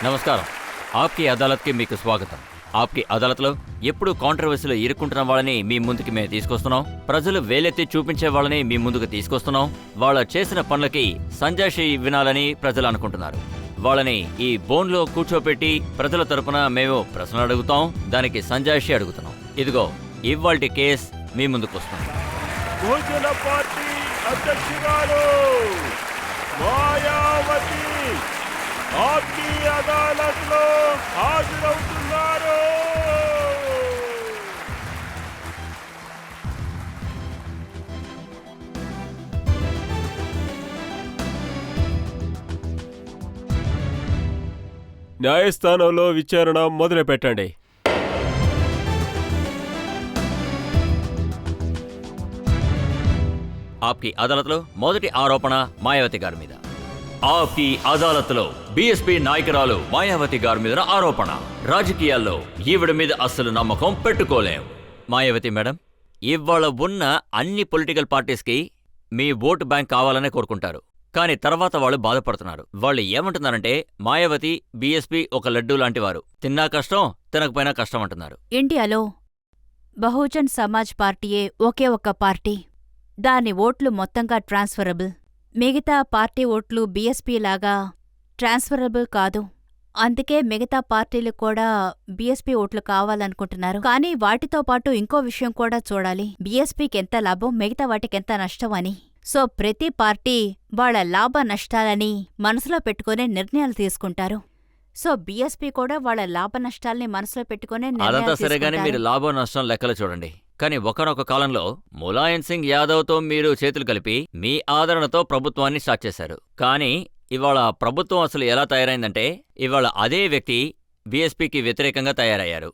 నమస్కారం. ఆప్కి అదాలత్కి మీకు స్వాగతం. ఆప్కి అదాలత్లో ఎప్పుడు కాంట్రవర్సీలో ఇరుక్కుంటున్న వాళ్ళని మీ ముందుకి మేము తీసుకొస్తున్నాం. ప్రజలు వేలెత్తి చూపించే వాళ్ళని మీ ముందుకు తీసుకొస్తున్నాం. వాళ్ళ చేసిన పనులకి సంజాయిషి వినాలని ప్రజలు అనుకుంటున్నారు. వాళ్ళని ఈ బోన్లో కూర్చోపెట్టి ప్రజల తరపున మేము ప్రశ్నలు అడుగుతాం, దానికి సంజాయిషి అడుగుతున్నాం. ఇదిగో ఇవాల్టి కేస్ మీ ముందుకు వస్తున్నాం. బహుజన పార్టీ అధ్యక్షురాలు మాయావతి ఆప్కి అదాలత్లో హాజరవుతున్నారు. న్యాయస్థానంలో విచారణ మొదలు పెట్టండి. ఆప్కి అదాలత్లో మొదటి ఆరోపణ మాయావతి గారి మీద. ఆప్కి అదాలత్లో బీఎస్పీ నాయకురాలు మాయావతి గారి మీద ఆరోపణ. రాజకీయాల్లో ఈవిడ మీద అస్సలు నమ్మకం పెట్టుకోలేం. మాయావతి మేడం, ఇవాళ ఉన్న అన్ని పొలిటికల్ పార్టీస్కి మీ ఓటు బ్యాంక్ కావాలనే కోరుకుంటారు. కానీ తర్వాత వాళ్ళు బాధపడుతున్నారు. వాళ్ళు ఏమంటున్నారంటే మాయావతి బీఎస్పీ ఒక లడ్డూ లాంటి వారు, తిన్నా కష్టం తినకపోయినా కష్టం అంటున్నారు. ఇండియాలో బహుజన్ సమాజ్ పార్టీయే ఒకే ఒక్క పార్టీ. దాని ఓట్లు మొత్తంగా ట్రాన్స్ఫరబుల్. మిగతా పార్టీ ఓట్లు బీఎస్పీ లాగా ట్రాన్స్ఫరబుల్ కాదు. అందుకే మిగతా పార్టీలు కూడా బీఎస్పీ ఓట్లు కావాలనుకుంటున్నారు. కానీ వాటితో పాటు ఇంకో విషయం కూడా చూడాలి. బీఎస్పీకి ఎంత లాభం, మిగతా వాటికెంత నష్టం అని. సో ప్రతి పార్టీ వాళ్ళ లాభ నష్టాలని మనసులో పెట్టుకునే నిర్ణయాలు తీసుకుంటారు. సో బీఎస్పీ కూడా వాళ్ళ లాభ నష్టాల్ని మనసులో పెట్టుకునే అదంతా నిర్ణయాలు సరేగాని మీరు తీసుకుంటారు. లాభం నష్టం లెక్కలు చూడండి. కానీ ఒకనొక కాలంలో ములాయం సింగ్ యాదవ్తో మీరు చేతులు కలిపి మీ ఆదరణతో ప్రభుత్వాన్ని స్టార్ట్ చేశారు. కానీ ఇవాళ ప్రభుత్వం అసలు ఎలా తయారైందంటే ఇవాళ అదే వ్యక్తి బీఎస్పీకి వ్యతిరేకంగా తయారయ్యారు.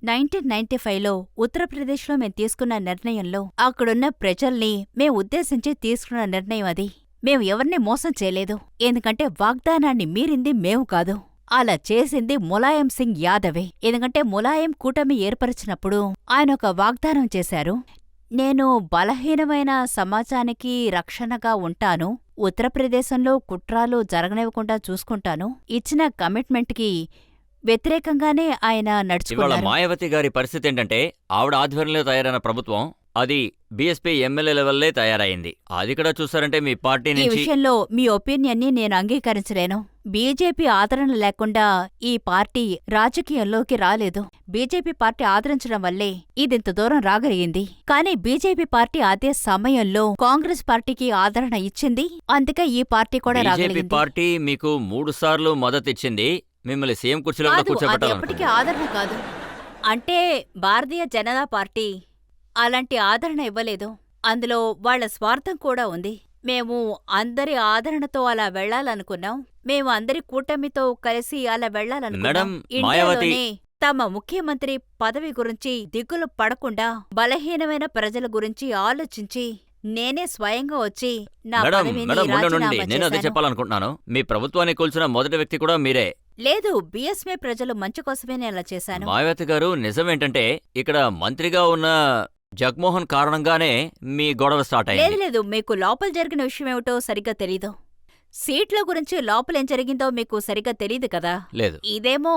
1995లో ఉత్తరప్రదేశ్లో మేం తీసుకున్న నిర్ణయంలో అక్కడున్న ప్రజల్ని మేం ఉద్దేశించి తీసుకున్న నిర్ణయం అది. మేం ఎవరినీ మోసం చేయలేదు. ఎందుకంటే వాగ్దానాన్ని మీరింది మేము కాదు. అలా చేసింది ములాయం సింగ్ యాదవే. ఎందుకంటే ములాయం కూటమి ఏర్పరిచినప్పుడు ఆయన ఒక వాగ్దానం చేశారు. నేను బలహీనమైన సమాజానికి రక్షణగా ఉంటాను, ఉత్తరప్రదేశంలో కుట్రాలు జరగనివ్వకుండా చూసుకుంటాను. ఇచ్చిన కమిట్మెంట్కి వ్యతిరేకంగానే ఆయన ఇవాళ నడుచుకున్నారు. మాయావతి గారి పరిస్థితి ఏంటంటే ఆవిడ ఆధ్వర్యంలో తయారైన ప్రభుత్వం అది బీఎస్పీ ఎమ్మెల్యే లెవెల్లే తయారైంది. అది కూడా చూసారంటే మీ పార్టీ ఈ నుంచి విషయంలో మీ ఒపీనియన్ని నేను అంగీకరించలేను. బీజేపీ ఆదరణ లేకుండా ఈ పార్టీ రాజకీయంలోకి రాలేదు. బీజేపీ పార్టీ ఆదరించడం వల్లే ఇదింత దూరం రాగలిగింది. కానీ బీజేపీ పార్టీ అదే సమయంలో కాంగ్రెస్ పార్టీకి ఆదరణ ఇచ్చింది. అందుకే ఈ పార్టీ కూడా బీజేపీ రాగలిగింది. పార్టీ మీకు 3 సార్లు మద్దతిచ్చింది. మిమ్మల్ని సీఎం కుర్చీలో కూడా కాదు, అది ఎప్పటికీ కూర్చోబెట్టాలనుకుంది. ఆదరణ కాదు. అంటే భారతీయ జనతా పార్టీ అలాంటి ఆదరణ ఇవ్వలేదు. అందులో వాళ్ళ స్వార్థం కూడా ఉంది. మేము అందరి ఆదరణతో అలా వెళ్లాలనుకున్నాం. మేము అందరి కూటమితో కలిసి అలా వెళ్లాలనుకున్నాం. మేడం, మాయావతి ఇండియాలోనే తమ ముఖ్యమంత్రి పదవి గురించి దిగులు పడకుండా బలహీనమైన ప్రజల గురించి ఆలోచించి నేనే స్వయంగా వచ్చి నా మేడం పదవిని మేడం ఉండండి, రాజీనామా నేను అదే చేశాను. చెప్పాలనుకుంటున్నాను. మీ ప్రభుత్వాన్ని కూల్చిన మొదటి వ్యక్తి కూడా మీరే. లేదు, బీఎస్పీ ప్రజలు మంచి కోసమే నేను అలా చేశాను. మాయావతి గారు, నిజమేంటంటే ఇక్కడ మంత్రిగా ఉన్న జగ్మోహన్ కారణంగానే మీ గొడవ స్టార్ట్ లేదు అయింది. లేదు, మీకు లోపల జరిగిన విషయమేమిటో సరిగ్గా తెలీదు. సీట్ల గురించి లోపలేం జరిగిందో మీకు సరిగ్గా తెలీదు కదా. లేదు, ఇదేమో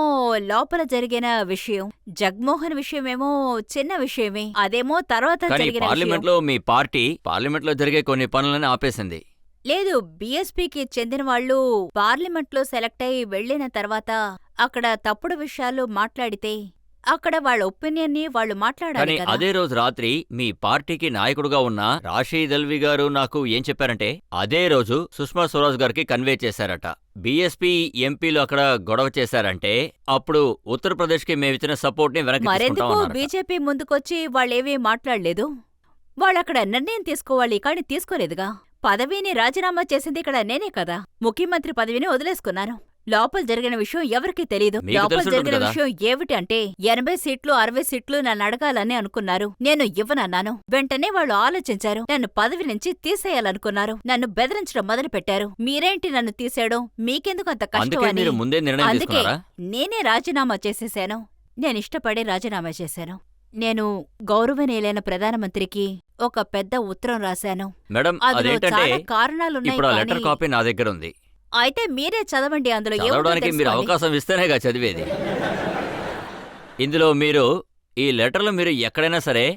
లోపల జరిగిన విషయం, జగ్మోహన్ విషయమేమో చిన్న విషయమే. అదేమో తర్వాత కానీ జరిగిన విషయం. పార్లమెంట్లో మీ పార్టీ పార్లమెంట్లో జరిగే కొన్ని పనులని ఆపేసింది. లేదు, బీఎస్పీకి చెందిన వాళ్ళు పార్లమెంట్లో సెలెక్ట్ అయి వెళ్లిన తర్వాత అక్కడ తప్పుడు విషయాలు మాట్లాడితే అక్కడ వాళ్ళ ఒపీనియన్ని వాళ్ళు మాట్లాడాలి కానీ కదా. అదే రోజు రాత్రి మీ పార్టీకి నాయకుడుగా ఉన్న రాషీద్ అల్వి గారు నాకు ఏం చెప్పారంటే అదే రోజు సుష్మా స్వరాజ్ గారికి కన్వే చేశారట. బీఎస్పీ ఎంపీలు అక్కడ గొడవ చేశారంటే అప్పుడు ఉత్తరప్రదేశ్కి మేమిచ్చిన సపోర్ట్ ని వెనక్కి మరెందుకు తీసుకుంటామన్నారట. బీజేపీ ముందుకొచ్చి వాళ్ళేవీ మాట్లాడలేదు? వాళ్ళక్కడ నిర్ణయం తీసుకోవాలి, కానీ తీసుకోలేదుగా. పదవిని రాజీనామా చేసింది ఇక్కడ నేనే కదా. ముఖ్యమంత్రి పదవిని వదిలేసుకున్నాను. లోపల జరిగిన విషయం ఎవరికీ తెలీదు. మీకు లోపల తెలుసుంటుంది జరిగిన కదా. విషయం ఏమిటి అంటే 80 సీట్లు 60 సీట్లు నన్ను అడగాలని అనుకున్నారు. నేను ఇవ్వనన్నాను. వెంటనే వాళ్ళు ఆలోచించారు. నన్ను పదవి నుంచి తీసేయాలనుకున్నారు. నన్ను బెదిరించడం మొదలు పెట్టారు. మీరేంటి నన్ను తీసేయడం, మీకెందుకు అంత కష్టం అందుకే అని. మీరు ముందే నిర్ణయం అందుకే తీసుకున్నారా? నేనే రాజీనామా చేసేశాను. నేనిష్టపడి రాజీనామా చేశాను. నేను గౌరవనీయులైన ప్రధానమంత్రికి ఒక పెద్ద ఉత్తరం రాశాను. మేడం, అందులో అదేంటంటే చాలా కారణాలున్నాయి. ఇప్పుడు ఆ కానీ లెటర్ కాపీ నా దగ్గర ఉంది. అయితే మీరే చదవండి, అందులో ఏముందో చదవడానికి మీరు తెలుసుకోండి. అవకాశం ఇస్తేనేగా చదివేది. ఇందులో మీరు ఈ లెటర్లు మీరు ఎక్కడైనా సరే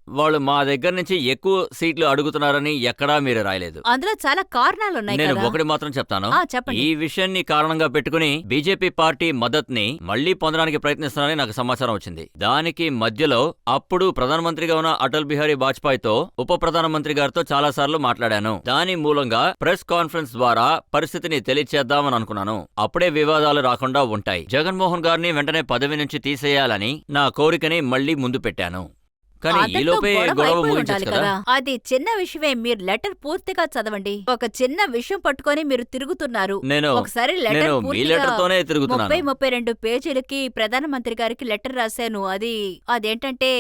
వాళ్ళు మా దగ్గర నుంచి ఎక్కువ సీట్లు అడుగుతున్నారని ఎక్కడా మీరు రాయలేదు. అందులో చాలా కారణాలున్నాయి నేను కదా. ఒకటి మాత్రం చెప్తాను. చెప్పండి. ఈ విషయాన్ని కారణంగా పెట్టుకుని బీజేపీ పార్టీ మద్దతుని మళ్లీ పొందడానికి ప్రయత్నిస్తున్నారని నాకు సమాచారం వచ్చింది. దానికి మధ్యలో అప్పుడు ప్రధానమంత్రిగా ఉన్న అటల్ బిహారీ వాజ్పేయితో ఉప ప్రధానమంత్రి గారితో చాలా సార్లు మాట్లాడాను. దాని మూలంగా ప్రెస్ కాన్ఫరెన్స్ ద్వారా పరిస్థితిని తెలియచేద్దామని అనుకున్నాను. అప్పుడే వివాదాలు రాకుండా ఉంటాయి. జగన్మోహన్ గారిని వెంటనే పదవి నుంచి తీసేయాలని నా కోరికని మళ్లీ ముందు పెట్టాను. కానీ అతనితో ఈలోపే గొడవ అయిపోయి ముగించచ్చు ఉండాలి కదా. అది చిన్న విషయమే. మీరు లెటర్ పూర్తిగా చదవండి. ఒక చిన్న విషయం పట్టుకొని మీరు తిరుగుతున్నారు. నేను ఒకసారి నేను లెటర్ మీ పూర్తిగా లెటర్ తోనే తిరుగుతున్నాను. 32 పేజీలకి ప్రధానమంత్రి గారికి లెటర్ రాశాను. అదేంటంటే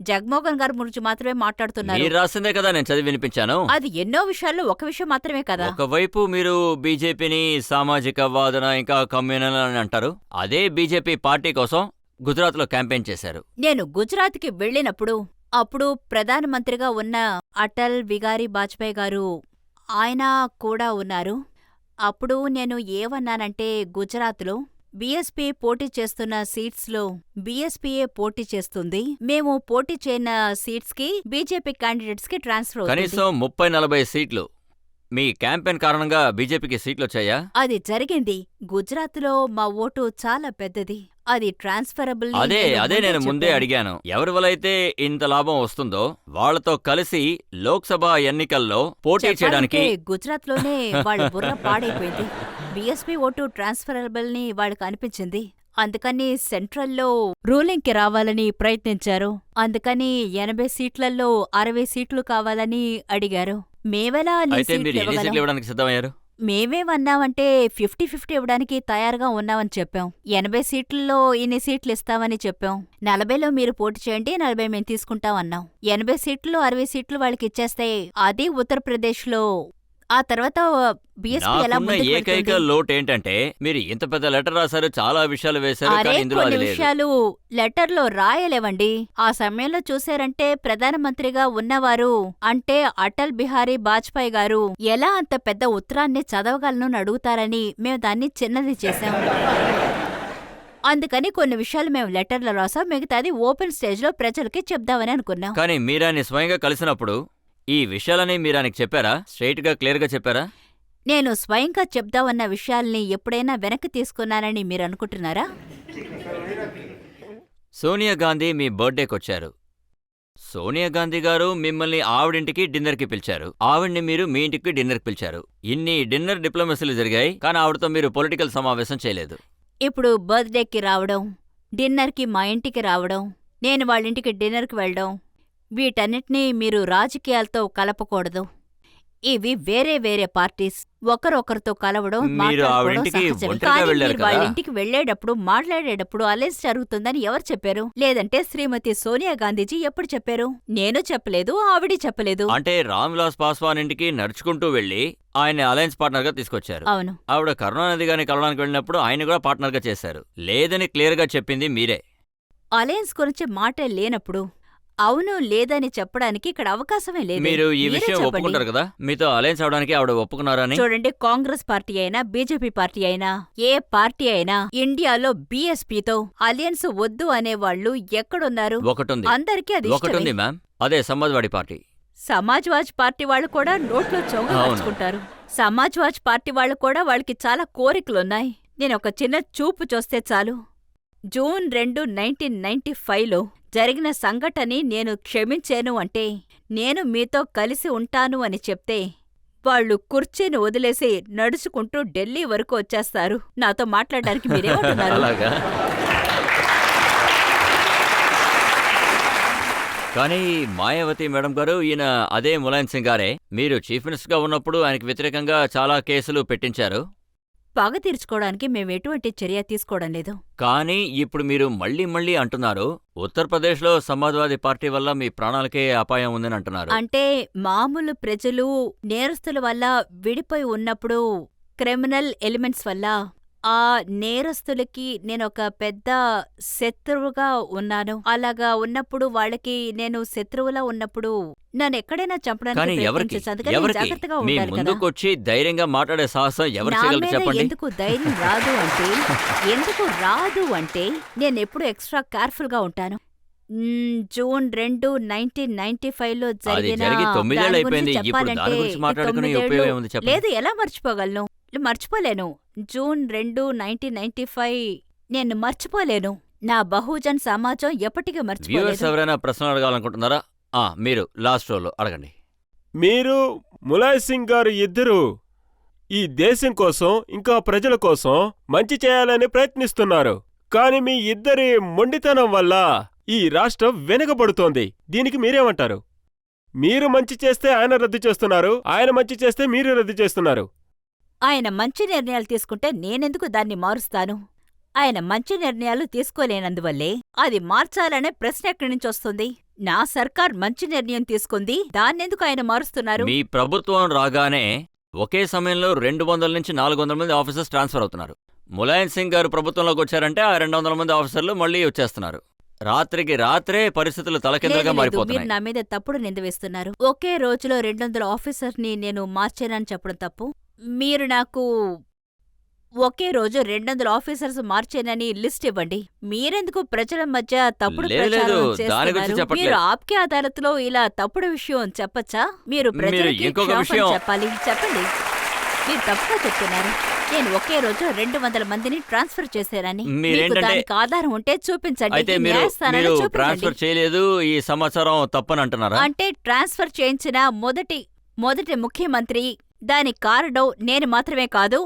జగన్మోహన్ గారి గురించి మాత్రమే మాట్లాడుతున్నారు. మీరు రాసిందే కదా నేను చదివి వినిపించాను. అది ఎన్నో విషయాల్లో ఒక విషయం మాత్రమే కదా. ఒకవైపు మీరు బీజేపీని సామాజిక వాదన ఇంకా కమ్యూనల్ అని అంటారు. అదే బీజేపీ పార్టీ కోసం గుజరాత్ లో క్యాంపెయిన్ చేశారు. నేను గుజరాత్కి వెళ్ళినప్పుడు అప్పుడు ప్రధానమంత్రిగా ఉన్న అటల్ బిహారీ వాజ్పేయి గారు ఆయన కూడా ఉన్నారు. అప్పుడు నేను ఏమన్నానంటే గుజరాత్లో బీఎస్పీ పోటీ చేస్తున్న సీట్స్లో బీఎస్పీయే పోటీ చేస్తుంది. మేము పోటీ చేయన సీట్స్కి బీజేపీ క్యాండిడేట్స్కి ట్రాన్స్ఫర్ అవుతుంది. కనీసం 30-40 సీట్లు మీ క్యాంపెయిన్ కారణంగా బీజేపీకి సీట్లు వచ్చాయా? అది జరిగింది. గుజరాత్లో మా ఓటు చాలా పెద్దది. అది ట్రాన్స్ఫరబుల్. అదే నేను ముందే అడిగాను. ఎవరి వల్ల అయితే ఇంత లాభం వస్తుందో వాళ్లతో కలిసి లోక్సభ ఎన్నికల్లో పోటీ చేయడానికి. గుజరాత్ లోనే వాళ్ళ బుర్ర పాడైపోయింది. బీఎస్పీ ఓటు ట్రాన్స్ఫరబుల్ ని వాళ్ళకి అనిపించింది. అందుకని సెంట్రల్లో రూలింగ్ కి రావాలని ప్రయత్నించారు. అందుకని 80 సీట్లలో 60 సీట్లు కావాలని అడిగారు. మేవెలా అన్ని అయితే మీరు సీట్లు ఎన్ని సీట్లు ఇవ్వగలం? ఇవ్వడానికి సిద్ధమయ్యారు? మేమేమన్నామంటే 50-50 ఇవ్వడానికి తయారుగా ఉన్నామని చెప్పాం. 80 సీట్లలో ఇన్ని సీట్లు ఇస్తామని చెప్పాం. 40లో మీరు పోటీ చేయండి, 40 మేము తీసుకుంటాం అన్నాం. 80 సీట్లలో 60 సీట్లు వాళ్ళకి ఇచ్చేస్తే అది ఉత్తరప్రదేశ్లో. ఆ తర్వాత బీఎస్పీ ఎలా నాకున్న ముందుకు ఏకైక వెళ్తుంది? లోటు ఏంటంటే మీరు ఇంత పెద్ద లెటర్ రాశారు, చాలా విషయాలు వేశారు, అరే కానీ ఇందులో కొన్ని అది లేదు. విషయాలు లెటర్లో రాయలేవండి. ఆ సమయంలో చూశారంటే ప్రధానమంత్రిగా ఉన్నవారు అంటే అటల్ బిహారీ వాజ్పేయి గారు ఎలా అంత పెద్ద ఉత్తరాన్ని చదవగలను అడుగుతారని మేము దాన్ని చిన్నది చేశాం. అందుకని కొన్ని విషయాలు మేము లెటర్లో రాసాం. మిగతాది ఓపెన్ స్టేజ్లో ప్రజలకి చెప్దామని అనుకున్నాం. కానీ మీరాన్ని స్వయంగా కలిసినప్పుడు ఈ విషయాలని మీరానికి చెప్పారా? స్ట్రైట్ గా క్లియర్ గా చెప్పారా? నేను స్వయంగా చెప్దామన్న విషయాల్ని ఎప్పుడైనా వెనక్కి తీసుకున్నానని మీరు అనుకుంటున్నారా? సోనియా గాంధీ మీ బర్త్డేకొచ్చారు. సోనియా గాంధీ గారు మిమ్మల్ని ఆవిడింటికి డిన్నర్కి పిలిచారు. ఆవిడ్ని మీరు మీ ఇంటికి డిన్నర్కి పిలిచారు. ఇన్ని డిన్నర్ డిప్లొమసీలు జరిగాయి, కానీ ఆవిడతో మీరు పొలిటికల్ సమావేశం చేయలేదు. ఇప్పుడు బర్త్డేకి రావడం, డిన్నర్కి మా ఇంటికి రావడం, నేను వాళ్ళింటికి డిన్నర్కి వెళ్ళడం, వీటన్నిటినీ మీరు రాజకీయాలతో కలపకూడదు. ఇవి వేరే వేరే పార్టీస్. ఒకరొకరితో కలవడం, మీరు మాట్లాడుకోవడం ఆవిడింటికి సహజం. ఒంటరిగా కానీ వెళ్ళారు మీరు కదా? వాళ్ళింటికి వెళ్లేటప్పుడు మాట్లాడేటప్పుడు అలెన్స్ జరుగుతుందని ఎవరు చెప్పారు? లేదంటే శ్రీమతి సోనియా గాంధీజీ ఎప్పుడు చెప్పారు? నేను చెప్పలేదు, ఆవిడి చెప్పలేదు. అంటే రామ్ విలాస్ పాస్వాన్ ఇంటికి నడుచుకుంటూ వెళ్లి ఆయన అలయన్స్ పార్ట్నర్ గా తీసుకొచ్చారు. అవును. ఆవిడ కరుణానిధి గారిని కలవడానికి వెళ్ళినప్పుడు ఆయన కూడా పార్ట్నర్ గా చేశారు. లేదని క్లియర్ గా చెప్పింది మీరే. అలయన్స్ గురించి మాటే లేనప్పుడు అవును లేదని చెప్పడానికి ఇక్కడ అవకాశమే లేదు. మీరు ఈ మీరే విషయం చెప్పండి. ఒప్పుకుంటారు కదా? మీతో అలయన్స్ అవడానికి ఆవిడ ఒప్పుకున్నారని? చూడండి, కాంగ్రెస్ పార్టీ అయినా బీజేపీ పార్టీ అయినా ఏ పార్టీ అయినా ఇండియాలో బీఎస్పీతో అలయన్స్ వద్దు అనేవాళ్లు ఎక్కడున్నారు? ఒకటుంది, అందరికీ అది ఒకటుంది ఇష్టమే. మ్యామ్. అదే సమాజ్వాడీ పార్టీ. సమాజ్వాజ్ పార్టీ వాళ్ళు కూడా నోట్లో చొంగ మార్చుకుంటారు. సమాజ్వాజ్ పార్టీ వాళ్ళు కూడా వాళ్ళకి చాలా కోరికలున్నాయి. నేను ఒక చిన్న చూపు చూస్తే చాలు. జూన్ 2, 1995లో జరిగిన సంఘటని నేను క్షమించాను అంటే నేను మీతో కలిసి ఉంటాను అని చెప్తే వాళ్ళు కుర్చీని వదిలేసి నడుచుకుంటూ ఢిల్లీ వరకు వచ్చేస్తారు నాతో మాట్లాడడానికి. మీరేమంటున్నారు? అలాగా? కానీ మాయావతి మేడం గారు, ఈయన అదే ములాయం సింగ్ గారే. మీరు చీఫ్ మినిస్టర్ గా ఉన్నప్పుడు ఆయనకు వ్యతిరేకంగా చాలా కేసులు పెట్టించారు. పగ తీర్చుకోవడానికి మేము ఎటువంటి చర్య తీసుకోవడం లేదు. కానీ ఇప్పుడు మీరు మళ్ళీ అంటున్నారు ఉత్తరప్రదేశ్లో సమాజ్వాదీ పార్టీ వల్ల మీ ప్రాణాలకే అపాయం ఉందని అంటున్నారు. అంటే మామూలు ప్రజలు నేరస్తుల వల్ల విడిపోయి ఉన్నప్పుడు క్రిమినల్ ఎలిమెంట్స్ వల్ల ఆ నేరస్తులకి నేనొక పెద్ద శత్రువుగా ఉన్నాను. అలాగా ఉన్నప్పుడు వాళ్ళకి నేను శత్రువులా ఉన్నప్పుడు నన్నెక్కడైనా చంపడానికి కానీ ఎవరికి ప్రయత్నించొచ్చు. అందుకని నేను ఎవరికి జాగ్రత్తగా మీ ఉండాలి కదా! ముందుకొచ్చి ధైర్యంగా మాట్లాడే సాహసం ఎవరు నా చేయగలరు మీద చెప్పండి? ఎందుకు ధైర్యం రాదు అంటే నేనెప్పుడు ఎక్స్‌ట్రా కేర్‌ఫుల్‌గా ఉంటాను. జూన్ 2, 1995లో అది జరిగిన జరిగి 9 ఏళ్ళు దాని గురించి అయిపోయింది. ఇప్పుడు చెప్పాలంటే దాని గురించి మాట్లాడుకుని 9 ఉపయోగం ఏముంది చెప్పండి? లేదు, ఎలా మర్చిపోగలను? మర్చిపోలేను. జూన్ 2, 1995 నేను మర్చిపోలేను. నా బహుజన్ సమాజం ఎప్పటికీ వ్యూవర్స్ మర్చిపోలేదు. ఎవరైనా ప్రశ్నలు అడగాలనుకుంటున్నారా? మీరు లాస్ట్ రోలో అడగండి. మీరు ములాయం సింగ్ గారు ఇద్దరు ఈ దేశం కోసం ఇంకా ప్రజల కోసం మంచి చేయాలని ప్రయత్నిస్తున్నారు. కానీ మీ ఇద్దరి మొండితనం వల్ల ఈ రాష్ట్రం వెనుకబడుతోంది. దీనికి మీరేమంటారు? మీరు మంచి చేస్తే ఆయన రద్దు చేస్తున్నారు, ఆయన మంచి చేస్తే మీరు రద్దు చేస్తున్నారు. ఆయన మంచి నిర్ణయాలు తీసుకుంటే నేనెందుకు దాన్ని మారుస్తాను? ఆయన మంచి నిర్ణయాలు తీసుకోలేనందువల్లే అది మార్చాలనే ప్రశ్న ఎక్కడి నుంచొస్తుంది? నా సర్కార్ మంచి నిర్ణయం తీసుకుంది, దాన్నెందుకు ఆయన మారుస్తున్నారు? మీ ప్రభుత్వం రాగానే ఒకే సమయంలో 200 నుంచి 400 మంది ఆఫీసర్స్ ట్రాన్స్ఫర్ అవుతున్నారు. ములాయం సింగ్ గారు ప్రభుత్వంలోకి వచ్చారంటే ఆ 200 మంది ఆఫీసర్లు మళ్ళీ వచ్చేస్తున్నారు. రాత్రికి రాత్రే పరిస్థితులు తలకిందులుగా లేదు, లేదు, మీరు మారిపోతున్నాయి. నా మీద తప్పుడు నింద వేస్తున్నారు. ఒకే రోజులో 200 ఆఫీసర్ని నేను మార్చానని చెప్పడం తప్పు. మీరు నాకు ఒకే రోజు 200 ఆఫీసర్స్ మార్చానని లిస్ట్ ఇవ్వండి. మీరెందుకు ప్రజల మధ్య తప్పుడు లేదు, లేదు, ప్రచారం దాని గురించి చేస్తున్నారు? చెప్పట్లేదు. మీరు ఆప్కే అదాలత్లో ఇలా తప్పుడు విషయం చెప్పచ్చా? మీరు ప్రజలకి ఇంకొక క్షమాపణ విషయం- చెప్పాలి. చెప్పండి. మీరు తప్పుగా చెప్తున్నారు. నేను ఒకే రోజు 200 మందిని ట్రాన్స్ఫర్ చేశానని. మీకు మీరేంటంటే- దానికి ఆధారం ఉంటే చూపించండి. అయితే ఈ మీరు న్యాయస్థానాన్ని చూపించండి. ట్రాన్స్ఫర్ చేయలేదు, ఈ సమాచారం తప్పని అంటున్నారా? అంటే ట్రాన్స్ఫర్ చేయించిన మొదటి ముఖ్యమంత్రి, దానికి కారణం నేను మాత్రమే కాదు.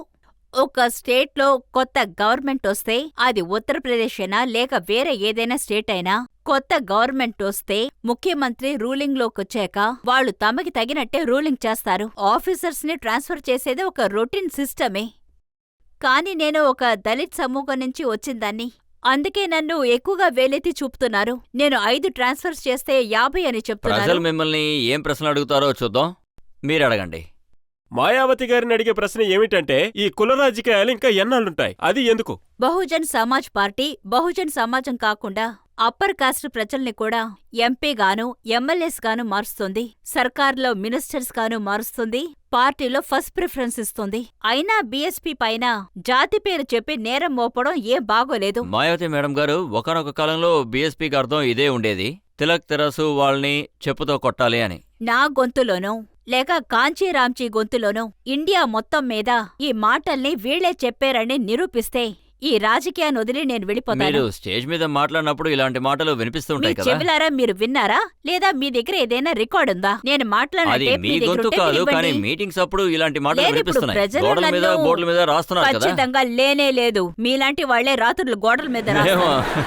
ఒక స్టేట్లో కొత్త గవర్నమెంట్ వస్తే, అది ఉత్తరప్రదేశ్ అయినా లేక వేరే ఏదైనా స్టేట్ అయినా, కొత్త గవర్నమెంట్ వస్తే ముఖ్యమంత్రి రూలింగ్లోకొచ్చాక వాళ్ళు తమకి తగినట్టే రూలింగ్ చేస్తారు. ఆఫీసర్స్ ని ట్రాన్స్ఫర్ చేసేది ఒక రొటీన్ సిస్టమే. కానీ నేను ఒక దళిత్ సమూహం నుంచి వచ్చిందాన్ని. అందుకే నన్ను ఎక్కువగా వేలెత్తి చూపుతున్నారు. నేను 5 ట్రాన్స్ఫర్స్ చేస్తే 50 అని చెప్తున్నారు. ప్రజలు మిమ్మల్ని ఏం ప్రశ్నలు అడుగుతారో చూద్దాం. మీరు అడగండి. మాయావతి గారిని అడిగే ప్రశ్న ఏమిటంటే, ఈ కుల రాజకీయాలు ఇంకా ఎన్నాళ్ళుంటాయి? అది ఎందుకు? బహుజన్ సమాజ్ పార్టీ బహుజన్ సమాజం కాకుండా అప్పర్ కాస్ట్ ప్రజల్ని కూడా ఎంపీగాను, ఎమ్మెల్యేస్ గాను మారుస్తుంది. సర్కార్లో మినిస్టర్స్ గాను మారుస్తుంది. పార్టీలో ఫస్ట్ ప్రిఫరెన్స్ ఇస్తుంది. అయినా బీఎస్పీ పైన జాతి పేరు చెప్పి నేరం మోపడం ఏం బాగోలేదు. మాయావతి మేడం గారు, ఒకానొక కాలంలో బీఎస్పీకి అర్థం ఇదే ఉండేది. తిలక్ తెరసు వాళ్ళని చెప్పుతో కొట్టాలి అని. నా గొంతులోనో లేక కాంచీరాంచీ గొంతులోనో ఇండియా మొత్తం మీద ఈ మాటల్ని వీళ్లే చెప్పారని నిరూపిస్తే ఈ రాజకీయాన్ని వదిలి నేను వెళ్ళిపోతాను. మీరు స్టేజ్ మీద మాట్లాడినప్పుడు ఇలాంటి మాటలు మీ వినిపిస్తుంటాయి కదా. చెవిలారా మీరు విన్నారా? లేదా మీ దగ్గర ఏదైనా రికార్డ్ ఉందా? నేను మాట్లాడిన అది టేప్ మీ మీ దగ్గర గొంతు ఉంటే కాదు, మీరు కానీ ఇవ్వండి. మీటింగ్స్ అప్పుడు ఇలాంటి మాటలు లేదు, ఇప్పుడు వినిపిస్తున్నాయి. ప్రజలు గోడల మీద నన్ను బోర్డుల మీద రాస్తున్నారు కదా. ఖచ్చితంగా లేనే లేదు. మీలాంటి వాళ్లే రాత్రులు గోడల మీద రాస్తారు.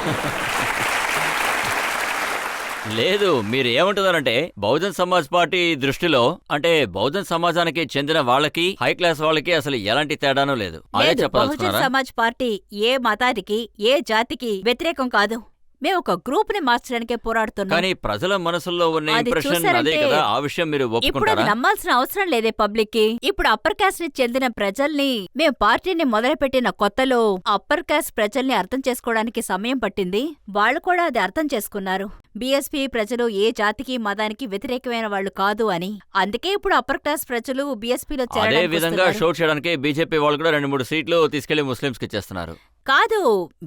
లేదు, మీరు ఏమంటున్నారంటే బహుజన్ సమాజ్ పార్టీ దృష్టిలో అంటే బహుజన్ సమాజానికి చెందిన వాళ్ళకి, హై క్లాస్ వాళ్ళకి అసలు ఎలాంటి తేడానూ లేదు. అదే లేదు, బహుజన్ చెప్పదలుచుకున్నారా? సమాజ్ పార్టీ ఏ మతానికి, ఏ జాతికి వ్యతిరేకం కాదు. మేము ఒక గ్రూప్ ని మార్చడానికే పోరాడుతున్నాం. కానీ ప్రజల మనసుల్లో ఉన్న అది ఇంప్రెషన్ అదే చూసారంటే కదా. ఆ విషయం మీరు ఇప్పుడు అది ఒప్పుకుంటారా? నమ్మాల్సిన అవసరం లేదే పబ్లిక్ కి. ఇప్పుడు అప్పర్ కాస్ట్ ని చెందిన ప్రజల్ని, మేము పార్టీని మొదలుపెట్టిన కొత్తలో అప్పర్ కాస్ట్ ప్రజల్ని అర్థం చేసుకోవడానికి సమయం పట్టింది. వాళ్ళు కూడా అది అర్థం చేసుకున్నారు. బీఎస్పీ ప్రజలు ఏ జాతికి, మతానికి వ్యతిరేకమైన వాళ్ళు కాదు అని. అందుకే ఇప్పుడు అప్పర్ క్లాస్ ప్రజలు బీఎస్పీలో అదే చేరడానికి విధంగా వస్తున్నారు. షో చేయడానికి బీజేపీ వాళ్ళు కూడా 2-3 సీట్లు తీసుకెళ్లి ముస్లింస్ కి ఇచ్చేస్తున్నారు. కాదు,